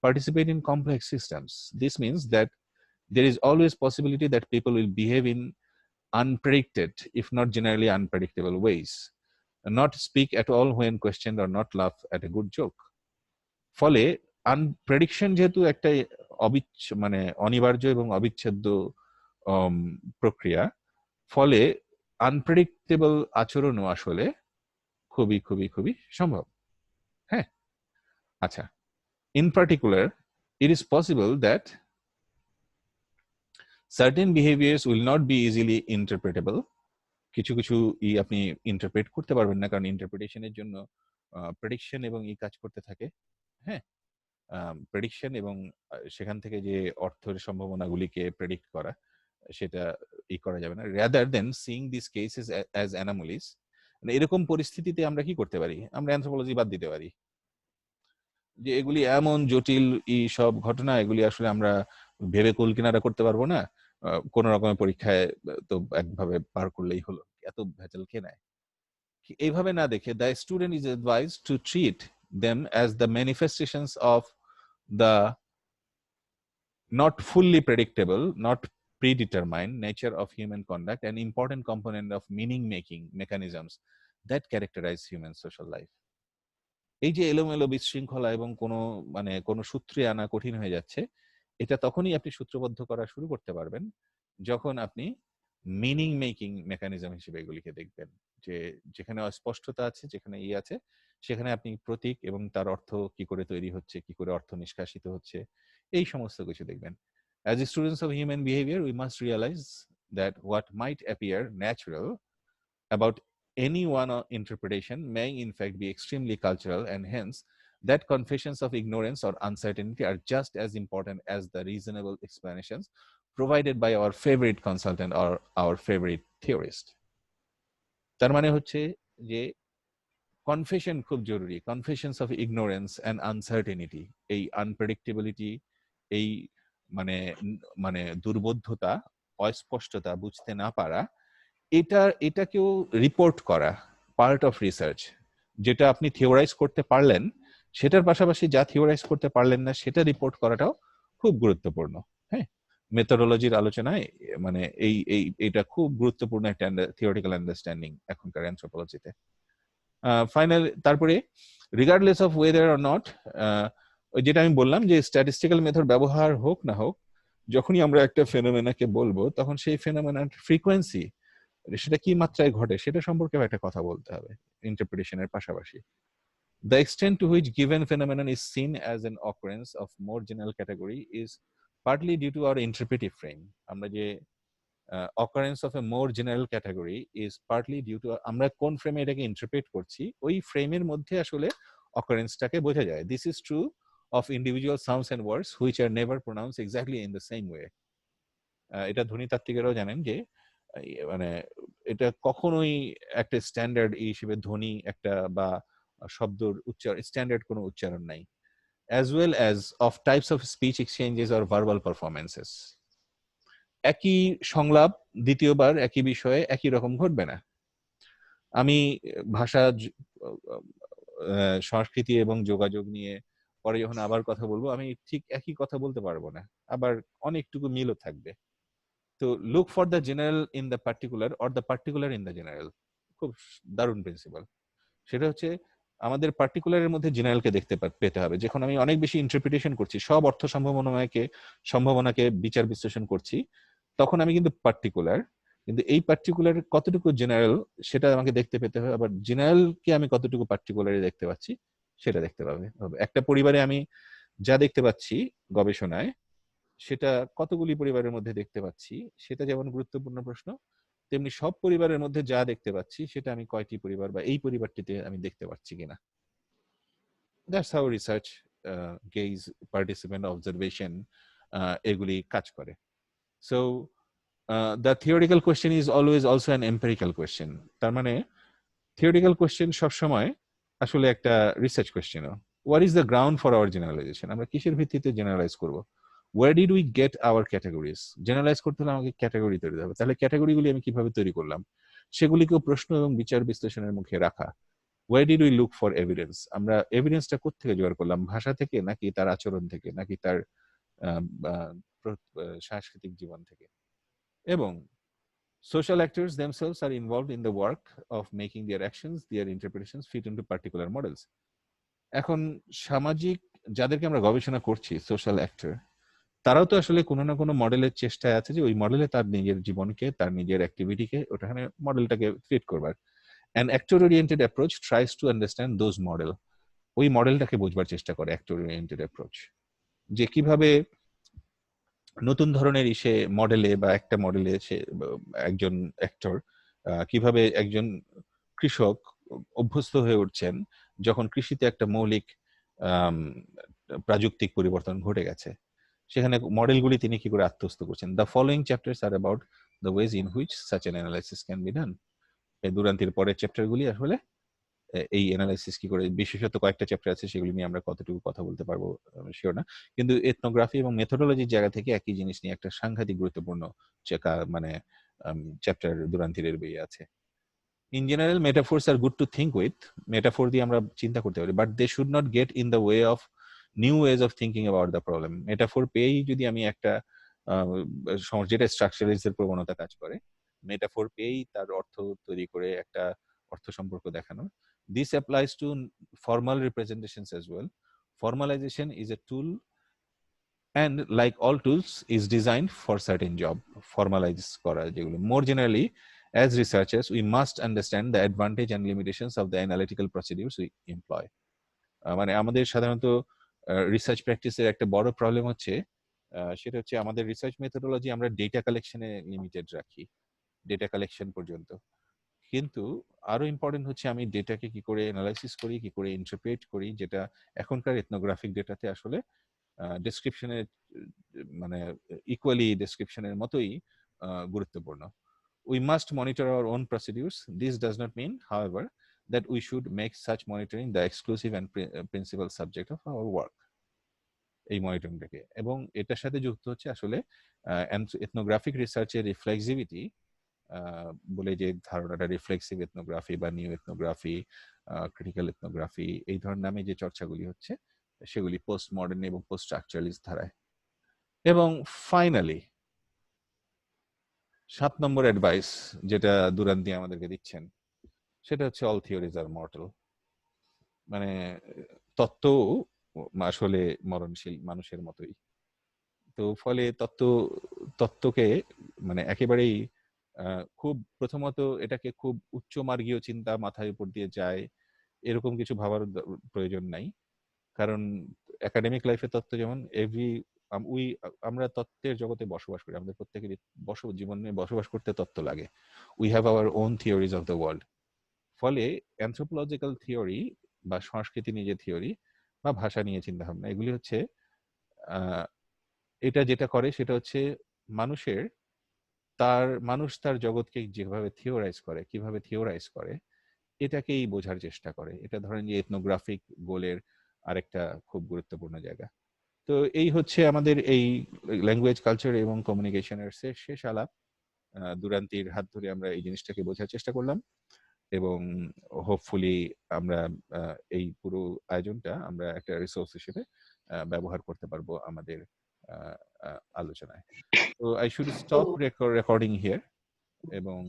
participate in complex systems. This means that there is always possibility that people will behave in unpredicted, if not generally unpredictable ways, and not speak at all when questioned or not laugh at a good joke. ফলে আনপ্রেডিকশন যেহেতু একটা মানে অনিবার্য এবং অবিচ্ছেদ্য প্রক্রিয়া, ফলে unpredictable আচরণও আসলে খুবই খুবই খুবই সম্ভব। হ্যাঁ, আচ্ছা, in particular it is possible that certain behaviours will not be easily interpretable. কিছু কিছু আপনি ইন্টারপ্রেট করতে পারবেন না, কারণ ইন্টারপ্রিটেশনের জন্য প্রেডিকশন এবং কাজ করতে থাকে। হ্যাঁ, প্রেডিকশন এবং সেখান থেকে যে অর্থের সম্ভাবনাগুলিকে প্রেডিক্ট করা, সেটা করা যাবে না। Rather than seeing this cases as anomalies, মানে এরকম পরিস্থিতিতে আমরা কি করতে পারি, আমরা অ্যানথ্রোপোলজি বাদ দিতে পারি, যে এগুলি এমন জটিল সব ঘটনা, এগুলি আসলে আমরা ভেবে কুল কিনারা করতে পারবো না, কোন রকমের পরীক্ষায় তো একভাবে পার করলেই হলো, এত ভেজাল কে নেয়। এইভাবে না দেখে the student is অ্যাডভাইজড to treat them as the manifestations of the not fully predictable, not predetermined nature of human conduct, an important component of meaning making mechanisms that characterize human social life. এই যে এলোমেলো বিশৃঙ্খলা এবং কোনো সূত্রে আনা কঠিন হয়ে যাচ্ছে, এটা তখনই আপনি সূত্রবদ্ধ করা শুরু করতে পারবেন যখন আপনি মিনিং মেকিং মেকানিজম হিসেবে এগুলিকে দেখবেন, যে যেখানে অস্পষ্টতা আছে, যেখানে আছে, সেখানে আপনি প্রতীক এবং তার অর্থ কি করে তৈরি হচ্ছে, কি করে অর্থ নিষ্কাশিত হচ্ছে, এই সমস্ত কিছু দেখবেন। As students of human behavior, we must realize that what might appear natural about any one interpretation may in fact be extremely cultural, and hence that confessions of ignorance or uncertainty are just as important as the reasonable explanations provided by our favorite consultant or our favorite theorist. তার মানে হচ্ছে যে confession খুব জরুরি, confessions of ignorance and uncertainty, এই আনপ্রেডিক্টেবিলিটি, এই মানে দুর্বোধ্যতা, অস্পষ্টতা, বুঝতে না পারা, এটাকেও রিপোর্ট করা পার্ট অফ রিসার্চ। যেটা আপনি থিওরাইজ করতে পারলেন, সেটার পাশাপাশি যা থিওরাইজ করতে পারলেন না সেটা রিপোর্ট করাটাও খুব গুরুত্বপূর্ণ। হ্যাঁ, মেথোডোলজির আলোচনায় মানে এইটা খুব গুরুত্বপূর্ণ একটা থিওরিটিক্যাল আন্ডারস্ট্যান্ডিং এখনকার অ্যানথ্রোপোলজিতে। ফাইনাল, তারপরে regardless of weather or not, যেটা আমি বললাম যে স্ট্যাটিস্টিক্যাল মেথড ব্যবহার হোক না হোক, যখনই আমরা একটা ফেনোমেনাকে বলবো তখন সেই ফেনোমেনার ফ্রিকোয়েন্সি, সেটা কি মাত্রায় ঘটে সেটা সম্পর্কে একটা কথা বলতে হবে ইন্টারপ্রিটেশনের পাশাপাশি। The extent to which given phenomenon is seen as an occurrence of more general category is partly due to our interpretive frame. আমরা যে occurrence of a more general category is partly due to আমরা কোন ফ্রেমে এটাকে interpret করছি, ওই ফ্রেমের মধ্যে আসলে occurrence-টাকে বোঝা যায়। This is true of individual sounds and words which are never pronounced exactly in the same way. এটা ধ্বনিতাত্ত্বিকেরাও জানেন যে মানে এটা কখনোই একটা স্ট্যান্ডার্ড হিসেবে ধ্বনি একটা বা শব্দর স্ট্যান্ডার্ড কোনো উচ্চারণ নাই, as well as of types of speech exchanges or verbal performances. একই সংলাপ দ্বিতীয়বার একই বিষয়ে একই রকম ঘটবে না। আমি ভাষা, সংস্কৃতি এবং যোগাযোগ নিয়ে পরে যখন আবার কথা বলবো, আমি ঠিক একই কথা বলতে পারবো না, আবার অনেকটুকু মিলও থাকবে। তো look for the general in the particular or the particular in the general, খুব দারুণ প্রিন্সিপাল। সেটা হচ্ছে আমাদের পার্টিকুলারের মধ্যে জেনারেলকে দেখতে পেতে হবে। যখন আমি অনেক বেশি ইন্টারপ্রিটেশন করছি, সব অর্থ সম্ভাবনাকে বিচার বিশ্লেষণ করছি, তখন আমি কিন্তু পার্টিকুলার, কিন্তু এই পার্টিকুলার কতটুকু জেনারেল সেটা আমাকে দেখতে পেতে হবে। আবার জেনারেলকে আমি কতটুকু পার্টিকুলারে দেখতে পাচ্ছি সেটা দেখতে হবে। একটা পরিবারে আমি যা দেখতে পাচ্ছি গবেষণায়, সেটা কতগুলি পরিবারের মধ্যে দেখতে পাচ্ছি সেটা যেমন গুরুত্বপূর্ণ প্রশ্ন, তেমনি সব পরিবারের মধ্যে যা দেখতে পাচ্ছি সেটা আমি কয়টি পরিবার বা এই পরিবারটিতে আমি দেখতে পাচ্ছি কিনা। That's how research, gaze, participant observation এগুলি কাজ করে। So the theoretical question is always also an empirical question. তার মানে থিওরিক্যাল কোয়েশ্চেন সবসময় আসলে একটা রিসার্চ কোয়েশ্চেনও। What is the ground for our generalisation? আমরা কিসের ভিত্তিতে জেনারেলাইজ করবো? Where did we get our categories? Generalise করতে হলে আমাকে ক্যাটাগরি তৈরি হবে। তাহলে ক্যাটাগরিগুলি আমি কিভাবে তৈরি করলাম, সেগুলিকেও প্রশ্ন এবং বিচার বিশ্লেষণের মুখে রাখা। Where did we look for evidence? আমরা এভিডেন্সটা কোত্থেকে জোগাড় করলাম? ভাষা থেকে, নাকি তার আচরণ থেকে, নাকি তার সাংস্কৃতিক জীবন থেকে? এবং social actors themselves are involved in the work of making their actions, their interpretations fit into particular models. এখন সামাজিক যাদেরকে আমরা গবেষণা করছি, সোশ্যাল অ্যাক্টর, তারাও তো আসলে কোনো না কোনো মডেলের চেষ্টায় আছে যে ওই মডেলে তার নিজের জীবনকে, তার নিজের অ্যাক্টিভিটিকে ওখানে মডেলটাকে ফিট করবার। An actor oriented approach tries to understand those model. ওই মডেলটাকে বুঝবার চেষ্টা করে অ্যাক্টর ওরিয়েন্টেড অ্যাপ্রোচ, যে কিভাবে নতুন ধরনের মডেলে বা একটা মডেলে সে একজন অ্যাক্টর কিভাবে একজন কৃষক অভ্যস্ত হয়ে উঠছেন যখন কৃষিতে একটা মৌলিক প্রাযুক্তিক পরিবর্তন ঘটে গেছে, সেখানে মডেলগুলি তিনি কি করে আত্মস্থ করছেন। The following chapters are about the ways in which such an analysis can be done. এই দুরান্তির পরের চ্যাপ্টারগুলি আসলে এই অ্যানালাইসিস কি করে, বিশেষত কয়েকটা চ্যাপ্টার আছে সেগুলি নিয়ে আমরা কতটুকু কথা বলতে পারবো শিওর না, কিন্তু এথনোগ্রাফি এবং মেথোডোলজির জায়গা থেকে একই জিনিস নিয়ে একটা সাংঘাতিক গুরুত্বপূর্ণ চ্যাপ্টার দুরান্তিরের বইয়ে আছে। In general metaphors are good to think with. Metaphor দিয়ে আমরা চিন্তা করতে পারি, but they should not get in the way of new ways of thinking about the problem. Metaphor পেয়েই যদি আমি একটা যেটা স্ট্রাকচারালিজের প্রবণতা কাজ করে, মেটাফোর পেয়েই তার অর্থ তৈরি করে একটা অর্থ সম্পর্ক দেখানো। This applies to formal representations as well. Formalization is a tool and like all tools is designed for certain job. Formalize করা যেগুলো। More generally, as researchers, we must understand the advantage and limitations of the analytical procedures we employ. মানে আমাদের সাধারণত research প্র্যাকটিসের একটা বড় problem হচ্ছে, সেটা হচ্ছে আমাদের রিসার্চ মেথোডোলজি আমরা ডেটা কালেকশনে লিমিটেড রাখি, ডেটা কালেকশন পর্যন্ত। কিন্তু আরো ইম্পর্টেন্ট হচ্ছে আমি ডেটাকে কি করে অ্যানালাইসিস করি, কি করে ইন্টারপ্রেট করি, যেটা এখনকার এথনোগ্রাফিক ডেটাতে আসলে ডেসক্রিপশনের মানে ইকুয়ালি ডেসক্রিপশনের মতোই গুরুত্বপূর্ণ। We must monitor our own procedures. This does not mean, however, that we should make such monitoring the exclusive and principal subject of our work. এই মনিটরিংটাকে, এবং এটার সাথে যুক্ত হচ্ছে আসলে এথনোগ্রাফিক রিসার্চের রিফ্লেক্সিভিটি বলে যে ধারণাটা, রিফ্লেক্সিভ এথনোগ্রাফি বা নিউ এথনোগ্রাফি, ক্রিটিক্যাল এথনোগ্রাফি, এই ধরনের নামে যে চর্চাগুলি হচ্ছে সেগুলি পোস্ট মডার্ন এবং পোস্ট স্ট্রাকচারালিস্ট ধারায়। এবং ফাইনালি 7 নম্বর অ্যাডভাইস যেটা দুরান্তি আমাদেরকে দিচ্ছেন, সেটা হচ্ছে অল থিওরিজ আর মর্টাল। মানে তত্ত্ব আসলে মরণশীল, মানুষের মতোই। তো ফলে তত্ত্বকে মানে একেবারেই খুব প্রথমত এটাকে খুব উচ্চ মার্গীয় চিন্তা মাথায় উপর দিয়ে যায় এরকম কিছু ভাবার প্রয়োজন নাই। কারণ একাডেমিক লাইফে তত্ত্ব যেমন আমরা তত্ত্বের জগতে বসবাস করি, আমাদের প্রত্যেকেরই জীবনে বসবাস করতে তত্ত্ব লাগে। We have our own theories of the world. ফলে অ্যানথ্রোপোলজিক্যাল থিওরি বা সংস্কৃতি নিয়ে থিওরি বা ভাষা নিয়ে চিন্তা ভাবনা, এগুলি হচ্ছে এটা যেটা করে সেটা হচ্ছে মানুষ তার জগৎকে যেভাবে থিওরাইজ করে, কিভাবে থিওরাইজ করে, এটাকেই বোঝার চেষ্টা করে। এটা ধরেন যে এথনোগ্রাফিক গোলের আরেকটা খুব গুরুত্বপূর্ণ জায়গা। তো এই হচ্ছে আমাদের এই ল্যাঙ্গুয়েজ, কালচার এবং কমিউনিকেশনের শেষ আলাপ। দুরান্তির হাত ধরে আমরা এই জিনিসটাকে বোঝার চেষ্টা করলাম এবং হোপফুলি আমরা এই পুরো আয়োজনটা আমরা একটা রিসোর্স হিসেবে ব্যবহার করতে পারবো আমাদের আলোচনায়। তো I should stop recording here এবং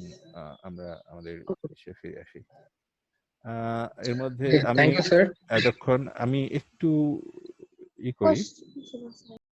আমরা আমাদের ইসে ফিরে আসি। এর মধ্যে আমি থ্যাংক ইউ স্যার। এতক্ষণ আমি একটু ই করি।